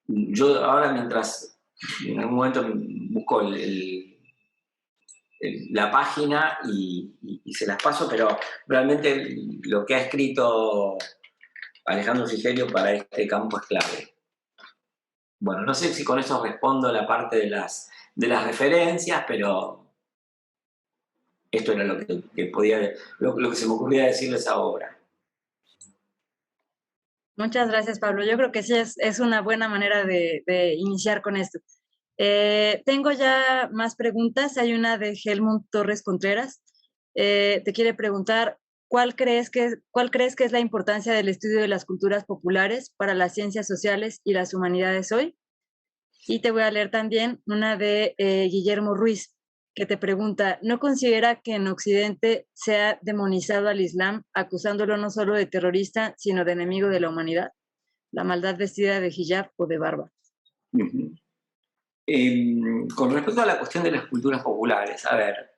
Yo ahora, mientras en algún momento busco la página y se las paso, pero realmente lo que ha escrito Alejandro Frigerio para este campo es clave. Bueno, no sé si con eso respondo la parte de las referencias, pero esto era lo que podía, lo que se me ocurría decirles ahora. Muchas gracias, Pablo. Yo creo que sí es una buena manera de iniciar con esto. Tengo ya más preguntas. Hay una de Helmut Torres Contreras. Te quiere preguntar, ¿cuál crees que es la importancia del estudio de las culturas populares para las ciencias sociales y las humanidades hoy? Y te voy a leer también una de Guillermo Ruiz, que te pregunta, ¿no considera que en Occidente se ha demonizado al Islam, acusándolo no solo de terrorista, sino de enemigo de la humanidad? La maldad vestida de hijab o de barba. Uh-huh. Con respecto a la cuestión de las culturas populares, a ver,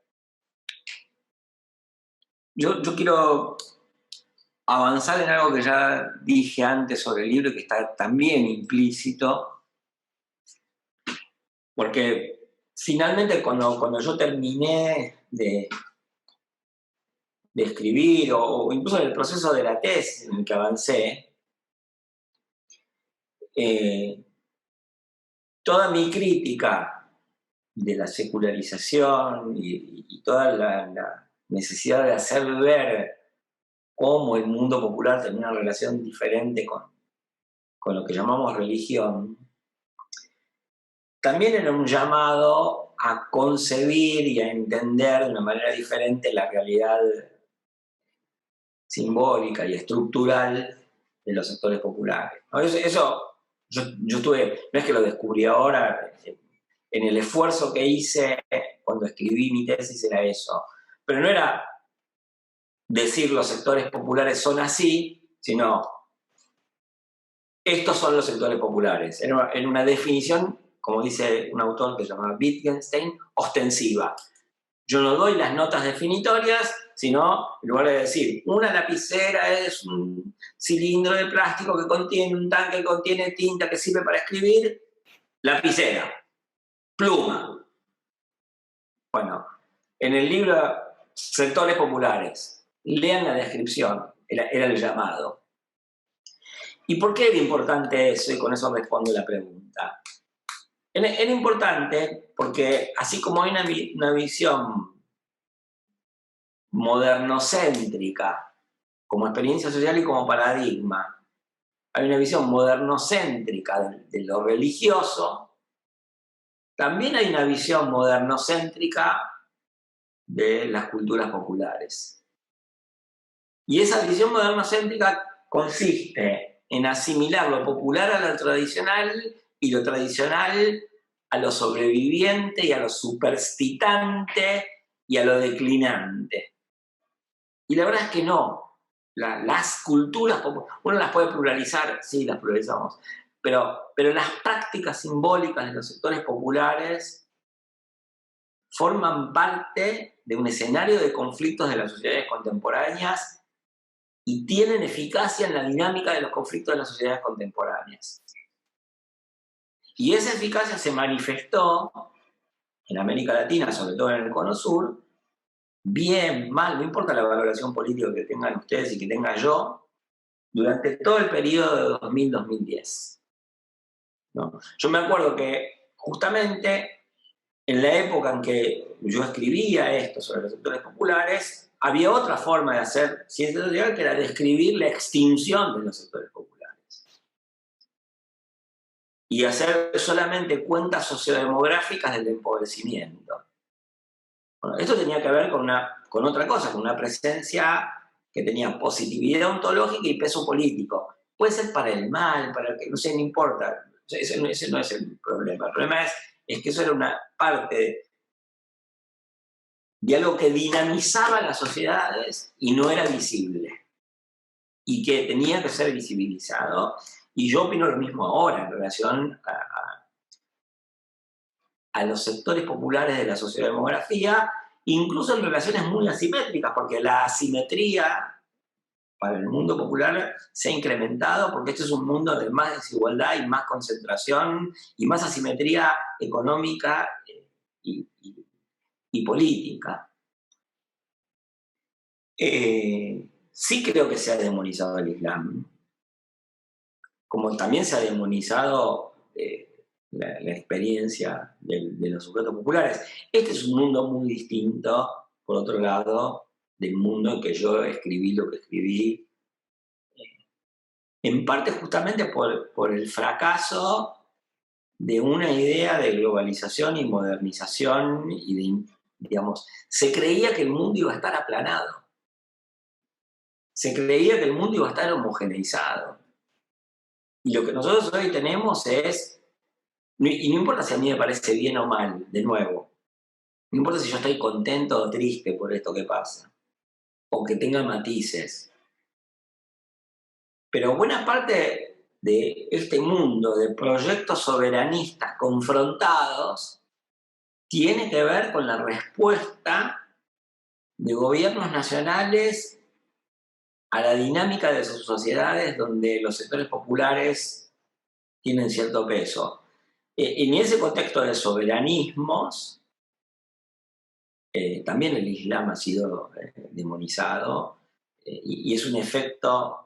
yo quiero avanzar en algo que ya dije antes sobre el libro y que está también implícito, porque finalmente cuando yo terminé de escribir, o incluso en el proceso de la tesis en el que avancé, toda mi crítica de la secularización y toda la necesidad de hacer ver cómo el mundo popular tiene una relación diferente con lo que llamamos religión, también era un llamado a concebir y a entender de una manera diferente la realidad simbólica y estructural de los sectores populares, ¿no? Eso yo tuve, no es que lo descubrí ahora, en el esfuerzo que hice cuando escribí mi tesis era eso, pero no era decir los sectores populares son así, sino estos son los sectores populares, en una definición, como dice un autor que se llama Wittgenstein, ostensiva. Yo no doy las notas definitorias, sino, en lugar de decir, una lapicera es un cilindro de plástico que contiene un tanque que contiene tinta que sirve para escribir, lapicera, pluma. Bueno, en el libro Sectores Populares, lean la descripción, era el llamado. ¿Y por qué era importante eso? Y con eso respondo la pregunta. Era importante porque así como hay una visión modernocéntrica como experiencia social y como paradigma hay una visión modernocéntrica de lo religioso, también hay una visión modernocéntrica de las culturas populares. Y esa visión modernocéntrica consiste en asimilar lo popular a lo tradicional y lo tradicional a lo sobreviviente y a lo superstitante y a lo declinante. Y la verdad es que no. Las culturas, uno las puede pluralizar, sí, las pluralizamos, pero las prácticas simbólicas de los sectores populares forman parte de un escenario de conflictos de las sociedades contemporáneas y tienen eficacia en la dinámica de los conflictos de las sociedades contemporáneas. Y esa eficacia se manifestó en América Latina, sobre todo en el Cono Sur, bien, mal, no importa la valoración política que tengan ustedes y que tenga yo, durante todo el periodo de 2000-2010. ¿No? Yo me acuerdo que justamente en la época en que yo escribía esto sobre los sectores populares, había otra forma de hacer ciencia social que era describir la extinción de los sectores populares. Y hacer solamente cuentas sociodemográficas del empobrecimiento. Bueno, esto tenía que ver con otra cosa, con una presencia que tenía positividad ontológica y peso político. Puede ser para el mal, para el que, no sé, no importa. Ese no es el problema. El problema es que eso era una parte de algo que dinamizaba las sociedades y no era visible. Y que tenía que ser visibilizado. Y yo opino lo mismo ahora en relación a los sectores populares de la sociodemografía, incluso en relaciones muy asimétricas, porque la asimetría para el mundo popular se ha incrementado, porque este es un mundo de más desigualdad y más concentración y más asimetría económica y política. Sí creo que se ha demonizado el Islam, como también se ha demonizado la experiencia de los sujetos populares. Este es un mundo muy distinto, por otro lado, del mundo en que yo escribí lo que escribí, en parte justamente por el fracaso de una idea de globalización y modernización y digamos, se creía que el mundo iba a estar aplanado, se creía que el mundo iba a estar homogeneizado. Y lo que nosotros hoy tenemos es, y no importa si a mí me parece bien o mal, de nuevo, no importa si yo estoy contento o triste por esto que pasa, o que tenga matices, pero buena parte de este mundo de proyectos soberanistas confrontados tiene que ver con la respuesta de gobiernos nacionales a la dinámica de sus sociedades donde los sectores populares tienen cierto peso. En ese contexto de soberanismos, también el Islam ha sido demonizado y es un efecto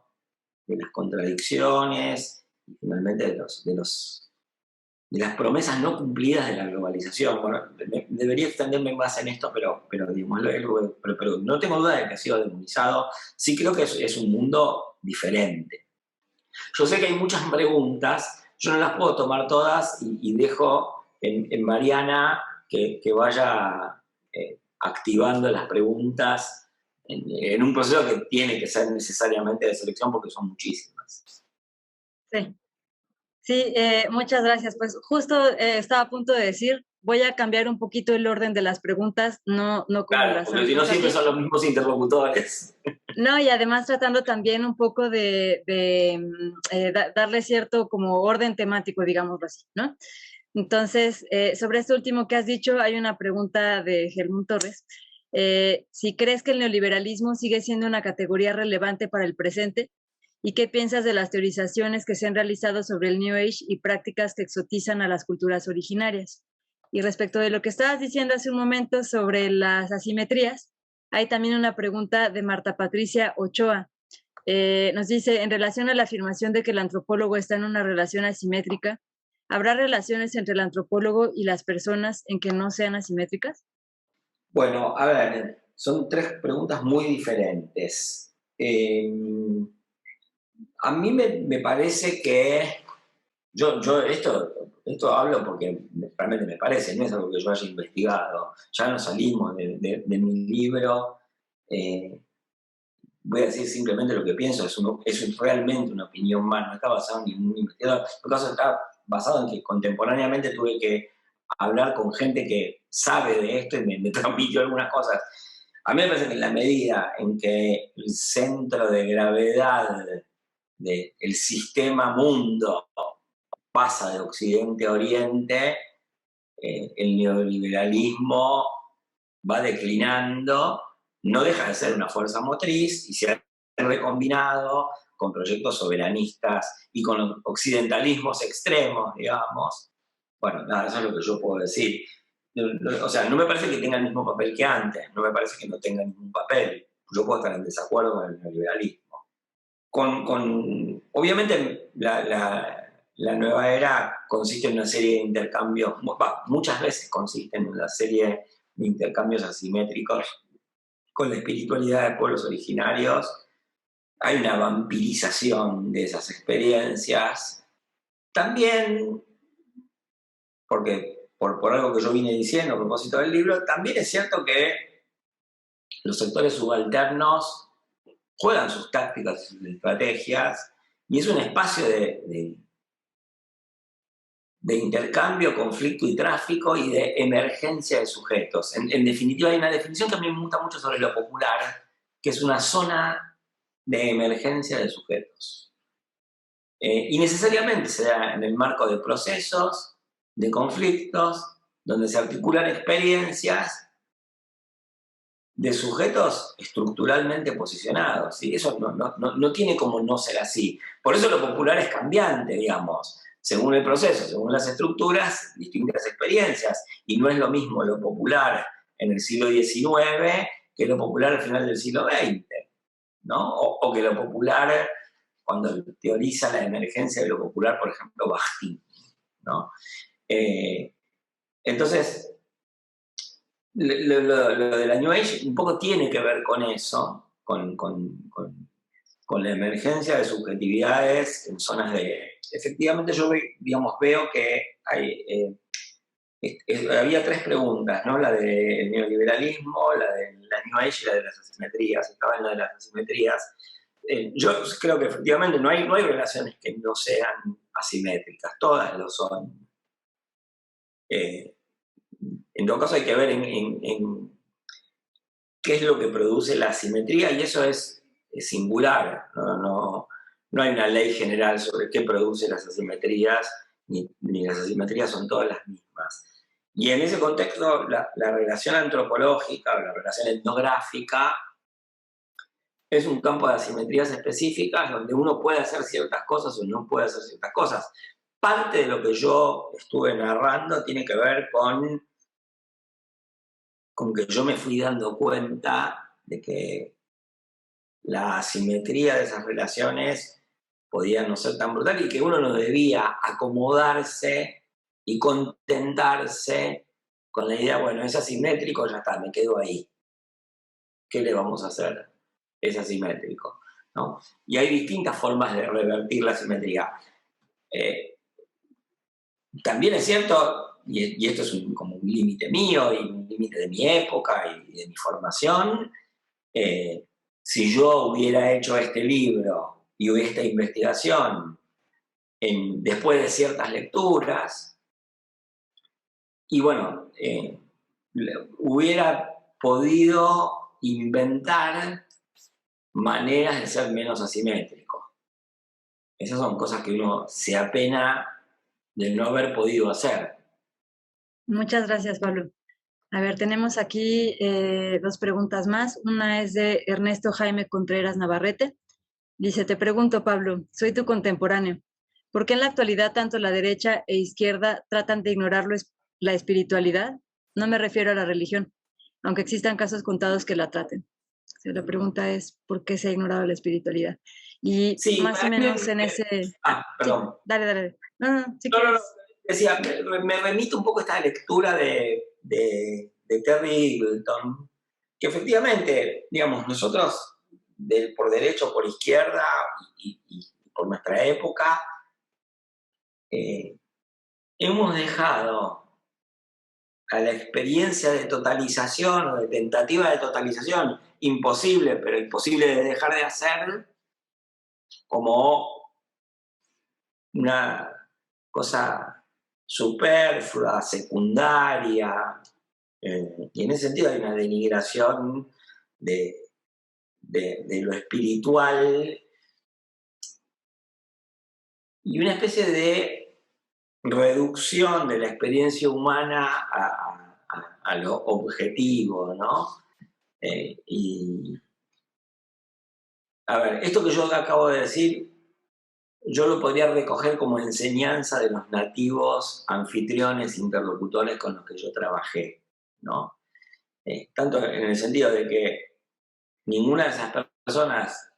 de las contradicciones y finalmente de las promesas no cumplidas de la globalización. Bueno, debería extenderme más en esto, pero digamos, pero no tengo duda de que ha sido demonizado. Sí creo que es un mundo diferente. Yo sé que hay muchas preguntas, yo no las puedo tomar todas y dejo en Mariana que vaya activando las preguntas en un proceso que tiene que ser necesariamente de selección porque son muchísimas. Sí, sí, muchas gracias. Pues justo estaba a punto de decir, voy a cambiar un poquito el orden de las preguntas, no como claro, las porque si no siempre son los mismos interlocutores. No, y además tratando también un poco de darle cierto como orden temático, digámoslo así, ¿no? Entonces, sobre esto último que has dicho, hay una pregunta de Germán Torres. Si crees que el neoliberalismo sigue siendo una categoría relevante para el presente, ¿y qué piensas de las teorizaciones que se han realizado sobre el New Age y prácticas que exotizan a las culturas originarias? Y respecto de lo que estabas diciendo hace un momento sobre las asimetrías, hay también una pregunta de Marta Patricia Ochoa. Nos dice, en relación a la afirmación de que el antropólogo está en una relación asimétrica, ¿habrá relaciones entre el antropólogo y las personas en que no sean asimétricas? Bueno, a ver, son tres preguntas muy diferentes. A mí me parece que yo esto hablo porque realmente me parece, no es algo que yo haya investigado. Ya nos salimos de mi libro. eh, Voy a decir simplemente lo que pienso, realmente una opinión más, no está basado en ningún investigador. En caso está basado en que contemporáneamente tuve que hablar con gente que sabe de esto y me transmitió algunas cosas. A mí me parece que en la medida en que el centro de gravedad del sistema mundo pasa de Occidente a Oriente, el neoliberalismo va declinando, no deja de ser una fuerza motriz y se ha recombinado con proyectos soberanistas y con occidentalismos extremos, digamos. Bueno, nada, eso es lo que yo puedo decir. O sea, no me parece que tenga el mismo papel que antes, no me parece que no tenga ningún papel. Yo puedo estar en desacuerdo con el neoliberalismo. Obviamente, la nueva era consiste en una serie de intercambios, muchas veces consiste en una serie de intercambios asimétricos con la espiritualidad de pueblos originarios. Hay una vampirización de esas experiencias. También, porque por algo que yo vine diciendo a propósito del libro, también es cierto que los sectores subalternos juegan sus tácticas y sus estrategias, y es un espacio de intercambio, conflicto y tráfico y de emergencia de sujetos. En definitiva, hay una definición que a mí me gusta mucho sobre lo popular, que es una zona de emergencia de sujetos. Y necesariamente se da en el marco de procesos, de conflictos, donde se articulan experiencias de sujetos estructuralmente posicionados. ¿Sí? Eso no tiene como no ser así. Por eso lo popular es cambiante, digamos. Según el proceso, según las estructuras, distintas experiencias. Y no es lo mismo lo popular en el siglo XIX que lo popular al final del siglo XX, ¿no? O que lo popular, cuando teoriza la emergencia de lo popular, por ejemplo, Bakhtin, ¿no? Entonces, lo de la New Age un poco tiene que ver con eso, con la emergencia de subjetividades en zonas de... Efectivamente yo veo que había tres preguntas, ¿no? La del neoliberalismo, la de la New Age y la de las asimetrías. Estaba en la de las asimetrías. Yo creo que efectivamente no hay relaciones que no sean asimétricas, todas lo son. En todo caso hay que ver en qué es lo que produce la asimetría, y eso es singular. No hay una ley general sobre qué produce las asimetrías, ni las asimetrías son todas las mismas. Y en ese contexto, la relación antropológica o la relación etnográfica es un campo de asimetrías específicas donde uno puede hacer ciertas cosas o no puede hacer ciertas cosas. Parte de lo que yo estuve narrando tiene que ver con que yo me fui dando cuenta de que la asimetría de esas relaciones podía no ser tan brutal y que uno no debía acomodarse y contentarse con la idea, bueno, es asimétrico, ya está, me quedo ahí. ¿Qué le vamos a hacer? Es asimétrico, ¿no? Y hay distintas formas de revertir la asimetría. También es cierto, y esto es como un límite mío y un límite de mi época y de mi formación, si yo hubiera hecho este libro y esta investigación después de ciertas lecturas, y bueno, hubiera podido inventar maneras de ser menos asimétrico. Esas son cosas que uno se apena de no haber podido hacer. Muchas gracias, Pablo. A ver, tenemos aquí dos preguntas más. Una es de Ernesto Jaime Contreras Navarrete. Dice, te pregunto, Pablo, soy tu contemporáneo. ¿Por qué en la actualidad tanto la derecha e izquierda tratan de ignorar la espiritualidad? No me refiero a la religión, aunque existan casos contados que la traten. O sea, la pregunta es, ¿por qué se ha ignorado la espiritualidad? Y sí, más o menos en ese... perdón. Sí, dale. No, no. Decía, me remito un poco a esta lectura de Terry Eagleton, que efectivamente, digamos, nosotros por derecha o por izquierda y por nuestra época, hemos dejado a la experiencia de totalización o de tentativa de totalización, imposible, pero imposible de dejar de hacer, como una cosa superflua, secundaria, y en ese sentido hay una denigración de lo espiritual y una especie de reducción de la experiencia humana a lo objetivo, ¿no? Y, a ver, esto que yo acabo de decir, yo lo podría recoger como enseñanza de los nativos anfitriones, interlocutores con los que yo trabajé, ¿no? Tanto en el sentido de que ninguna de esas personas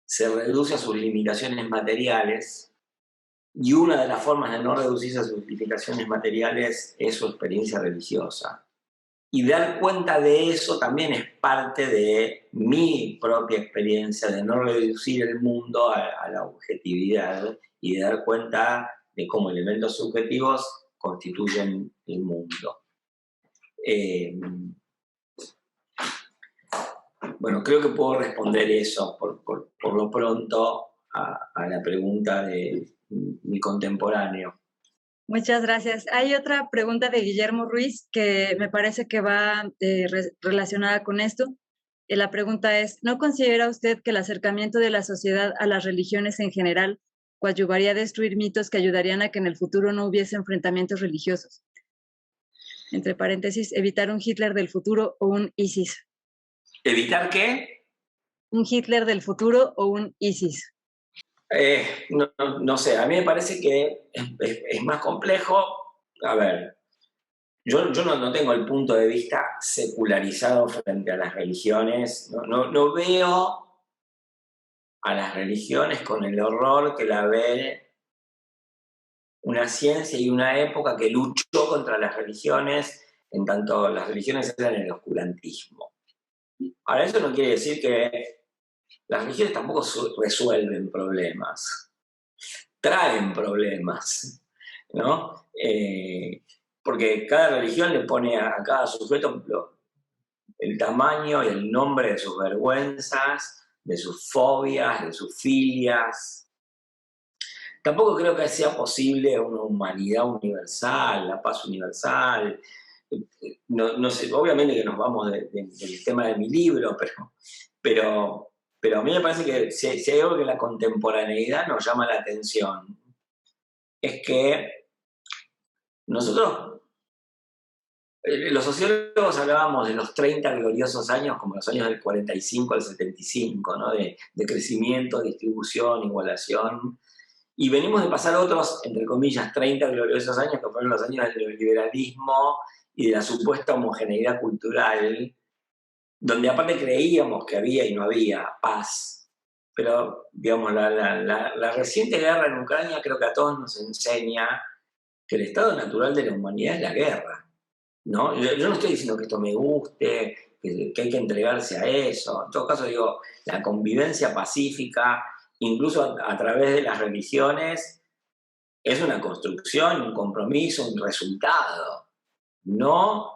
se reduce a sus limitaciones materiales, y una de las formas de no reducirse a sus limitaciones materiales es su experiencia religiosa. Y dar cuenta de eso también es parte de mi propia experiencia de no reducir el mundo a la objetividad y de dar cuenta de cómo elementos subjetivos constituyen el mundo. Bueno, creo que puedo responder eso por lo pronto a la pregunta de mi contemporáneo. Muchas gracias. Hay otra pregunta de Guillermo Ruiz que me parece que va relacionada con esto. La pregunta es, ¿no considera usted que el acercamiento de la sociedad a las religiones en general coadyuvaría a destruir mitos que ayudarían a que en el futuro no hubiese enfrentamientos religiosos? Entre paréntesis, evitar un Hitler del futuro o un ISIS. ¿Evitar qué? Un Hitler del futuro o un ISIS. No sé, a mí me parece que es más complejo. A ver, yo no tengo el punto de vista secularizado frente a las religiones. No veo a las religiones con el horror que la ve una ciencia y una época que luchó contra las religiones, en tanto las religiones eran el oscurantismo. Ahora, eso no quiere decir que las religiones tampoco resuelven problemas, traen problemas, ¿no? Porque cada religión le pone a cada sujeto el tamaño y el nombre de sus vergüenzas, de sus fobias, de sus filias. Tampoco creo que sea posible una humanidad universal, la paz universal. No sé, obviamente que nos vamos del tema de mi libro, pero a mí me parece que si hay algo que la contemporaneidad nos llama la atención, es que nosotros, los sociólogos hablábamos de los 30 gloriosos años como los años del 45 al 75, ¿no? de crecimiento, distribución, igualación, y venimos de pasar otros, entre comillas, 30 gloriosos años que fueron los años del neoliberalismo y de la supuesta homogeneidad cultural, donde aparte creíamos que había y no había paz. Pero, digamos, la reciente guerra en Ucrania creo que a todos nos enseña que el estado natural de la humanidad es la guerra, ¿no? Yo no estoy diciendo que esto me guste, que hay que entregarse a eso. En todo caso, digo, la convivencia pacífica, incluso a través de las religiones, es una construcción, un compromiso, un resultado, no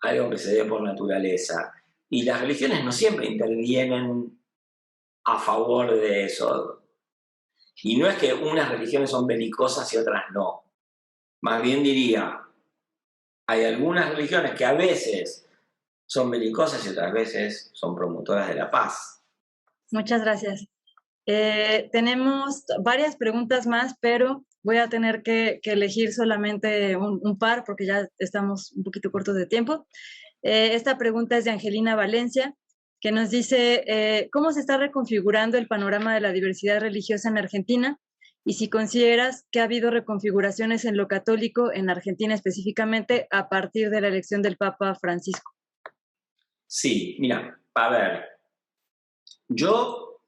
algo que se dé por naturaleza. Y las religiones no siempre intervienen a favor de eso. Y no es que unas religiones son belicosas y otras no. Más bien diría, hay algunas religiones que a veces son belicosas y otras veces son promotoras de la paz. Muchas gracias. Tenemos varias preguntas más, pero voy a tener que elegir solamente un par porque ya estamos un poquito cortos de tiempo. Esta pregunta es de Angelina Valencia, que nos dice, ¿cómo se está reconfigurando el panorama de la diversidad religiosa en Argentina? Y si consideras que ha habido reconfiguraciones en lo católico, en Argentina específicamente, a partir de la elección del Papa Francisco. Sí, mira, a ver, yo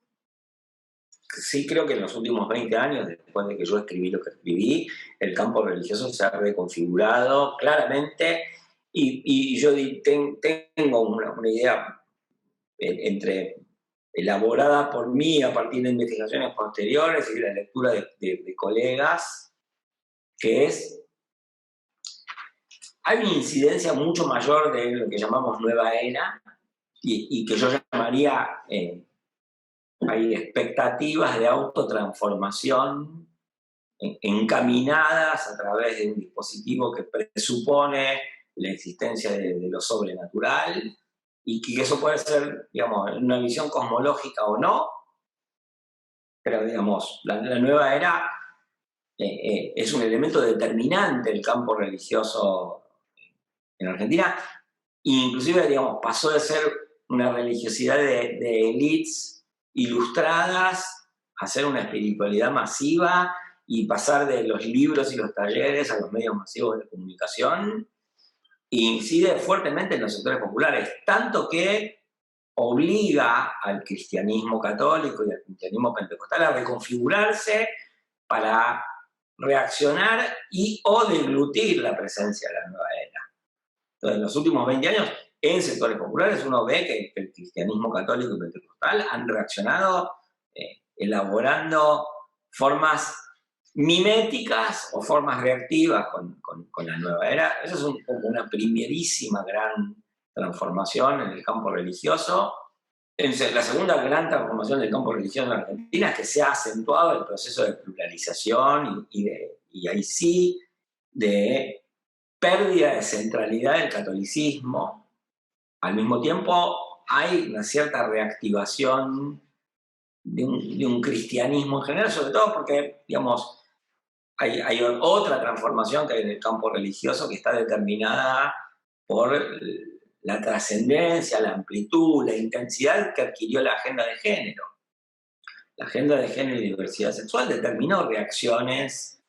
sí creo que en los últimos 20 años, después de que yo escribí lo que escribí, el campo religioso se ha reconfigurado claramente y yo tengo una idea elaborada por mí a partir de investigaciones posteriores y de la lectura de colegas, que hay una incidencia mucho mayor de lo que llamamos nueva era y que yo llamaría, hay expectativas de autotransformación encaminadas a través de un dispositivo que presupone la existencia de lo sobrenatural y que eso puede ser, digamos, una visión cosmológica o no, pero, digamos, la nueva era es un elemento determinante del campo religioso en Argentina, e inclusive, digamos, pasó de ser una religiosidad de élites ilustradas a ser una espiritualidad masiva y pasar de los libros y los talleres a los medios masivos de comunicación, e incide fuertemente en los sectores populares, tanto que obliga al cristianismo católico y al cristianismo pentecostal a reconfigurarse para reaccionar y o deglutir la presencia de la nueva era. Entonces, en los últimos 20 años, en sectores populares, uno ve que el cristianismo católico y pentecostal han reaccionado elaborando formas miméticas o formas reactivas con la nueva era. Esa es una primerísima gran transformación en el campo religioso. La segunda gran transformación del campo religioso en Argentina es que se ha acentuado el proceso de pluralización y ahí sí, de pérdida de centralidad del catolicismo. Al mismo tiempo hay una cierta reactivación de un cristianismo en general, sobre todo porque, digamos, hay otra transformación que hay en el campo religioso que está determinada por la trascendencia, la amplitud, la intensidad que adquirió la agenda de género. La agenda de género y diversidad sexual determinó reacciones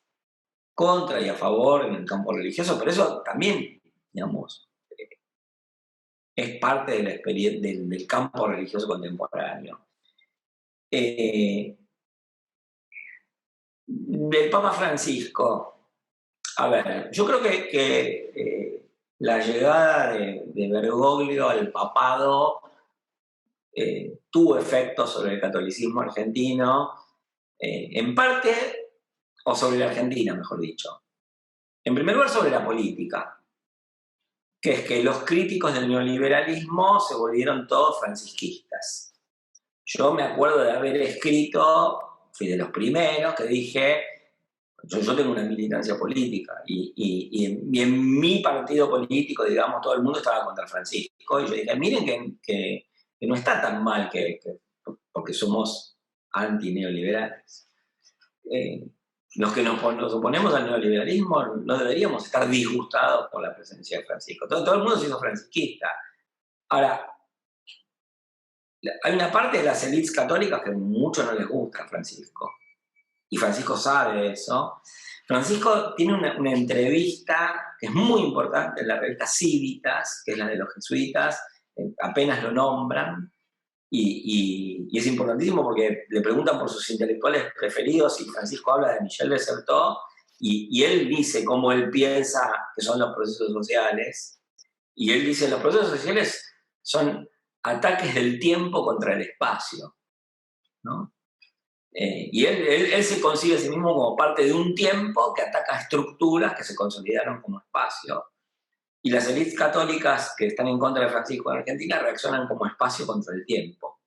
contra y a favor en el campo religioso, pero eso también, digamos, es parte de la experiencia del campo religioso contemporáneo. Del Papa Francisco, a ver, yo creo que la llegada de Bergoglio al papado tuvo efectos sobre el catolicismo argentino, en parte, o sobre la Argentina, mejor dicho. En primer lugar, sobre la política, que es que los críticos del neoliberalismo se volvieron todos francisquistas. Yo me acuerdo de haber escrito, fui de los primeros que dije, yo tengo una militancia política y en mi partido político, digamos, todo el mundo estaba contra Francisco, y yo dije, miren que no está tan mal porque somos antineoliberales. Los que nos oponemos al neoliberalismo no deberíamos estar disgustados por la presencia de Francisco. Todo el mundo se hizo francisquista. Ahora, hay una parte de las élites católicas que mucho no les gusta a Francisco. Y Francisco sabe eso. Francisco tiene una entrevista que es muy importante en la revista Civitas, que es la de los jesuitas, apenas lo nombran, y es importantísimo porque le preguntan por sus intelectuales preferidos y Francisco habla de Michel de Certeau, y él dice cómo él piensa que son los procesos sociales, y él dice los procesos sociales son ataques del tiempo contra el espacio, ¿no? Y él se concibe a sí mismo como parte de un tiempo que ataca estructuras que se consolidaron como espacio. Y las élites católicas que están en contra de Francisco en Argentina reaccionan como espacio contra el tiempo.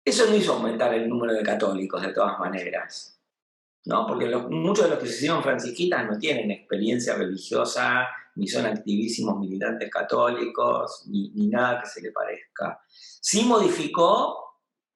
Eso no hizo aumentar el número de católicos de todas maneras, ¿no? Porque muchos de los que se hicieron francisquitas no tienen experiencia religiosa, ni son activísimos militantes católicos, ni nada que se le parezca. Sí modificó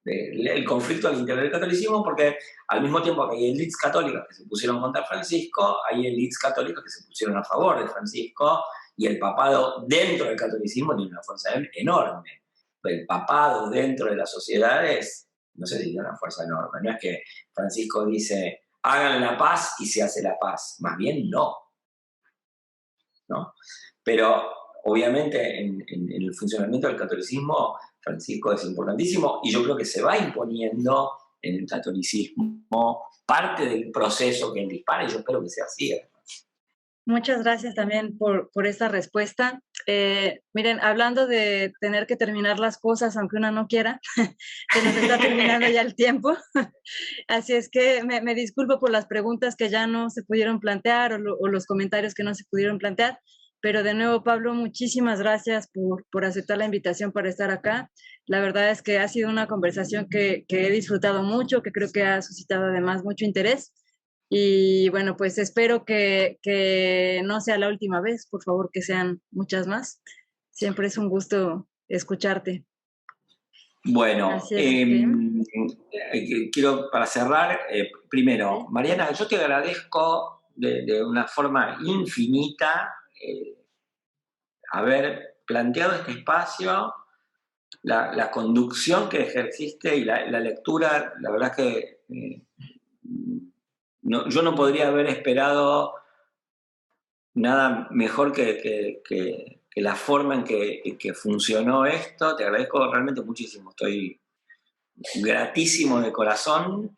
el conflicto al interior del catolicismo, porque al mismo tiempo que hay élites católicas que se pusieron contra Francisco, hay élites católicas que se pusieron a favor de Francisco, y el papado dentro del catolicismo tiene una fuerza enorme. El papado dentro de las sociedades no se tiene una fuerza enorme. No es que Francisco dice, hagan la paz y se hace la paz. Más bien no. ¿No? Pero obviamente en el funcionamiento del catolicismo Francisco es importantísimo y yo creo que se va imponiendo en el catolicismo parte del proceso que él dispara y yo espero que sea así. Muchas gracias también por esta respuesta. Miren, hablando de tener que terminar las cosas aunque uno no quiera, se nos está terminando ya el tiempo. Así es que me disculpo por las preguntas que ya no se pudieron plantear o los comentarios que no se pudieron plantear, pero de nuevo, Pablo, muchísimas gracias por aceptar la invitación para estar acá. La verdad es que ha sido una conversación que he disfrutado mucho, que creo que ha suscitado además mucho interés. Y bueno, pues espero que no sea la última vez, por favor, que sean muchas más. Siempre es un gusto escucharte. Bueno, Así es que, quiero para cerrar, primero, sí. Mariana, yo te agradezco de una forma infinita haber planteado este espacio, la conducción que ejerciste y la lectura, la verdad es que yo no podría haber esperado nada mejor que la forma en que funcionó esto. Te agradezco realmente muchísimo, estoy gratísimo de corazón.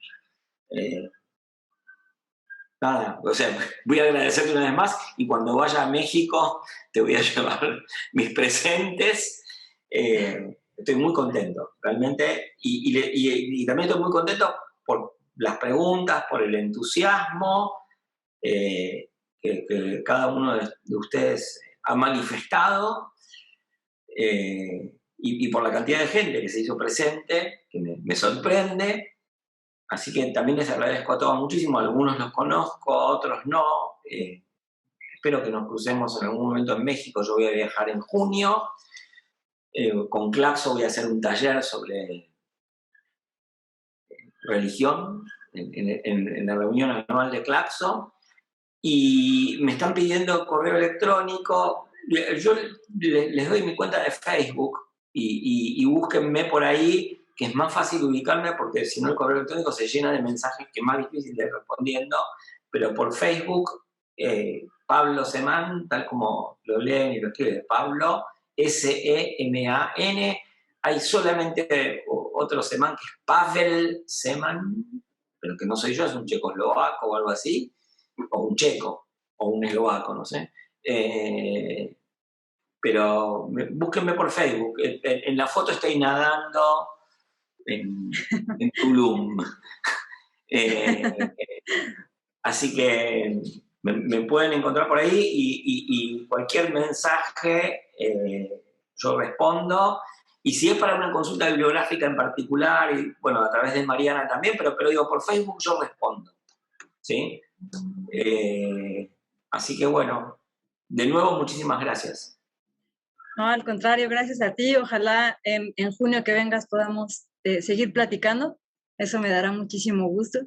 Nada, o sea, voy a agradecerte una vez más y cuando vaya a México te voy a llevar mis presentes. Estoy muy contento, realmente, y también estoy muy contento por las preguntas, por el entusiasmo que cada uno de ustedes ha manifestado y por la cantidad de gente que se hizo presente, que me sorprende. Así que también les agradezco a todos muchísimo, algunos los conozco, otros no. Espero que nos crucemos en algún momento en México, yo voy a viajar en junio. Con Claxo voy a hacer un taller sobre religión en la reunión anual de Claxo. Y me están pidiendo correo electrónico. Yo les doy mi cuenta de Facebook y búsquenme por ahí, que es más fácil ubicarme porque si no el correo electrónico se llena de mensajes que es más difícil de ir respondiendo. Pero por Facebook, Pablo Seman, tal como lo leen y lo escribe, Pablo, Seman. Hay solamente otro Seman que es Pavel Seman, pero que no soy yo, es un checoslovaco o algo así, o un checo, o un eslovaco, no sé. Pero búsquenme por Facebook. En la foto estoy nadando en Tulum. Así que me pueden encontrar por ahí y cualquier mensaje yo respondo. Y si es para una consulta bibliográfica en particular, y bueno, a través de Mariana también, pero digo, por Facebook yo respondo. ¿Sí? Así que bueno, de nuevo muchísimas gracias. No, al contrario, gracias a ti. Ojalá en junio que vengas podamos seguir platicando. Eso me dará muchísimo gusto.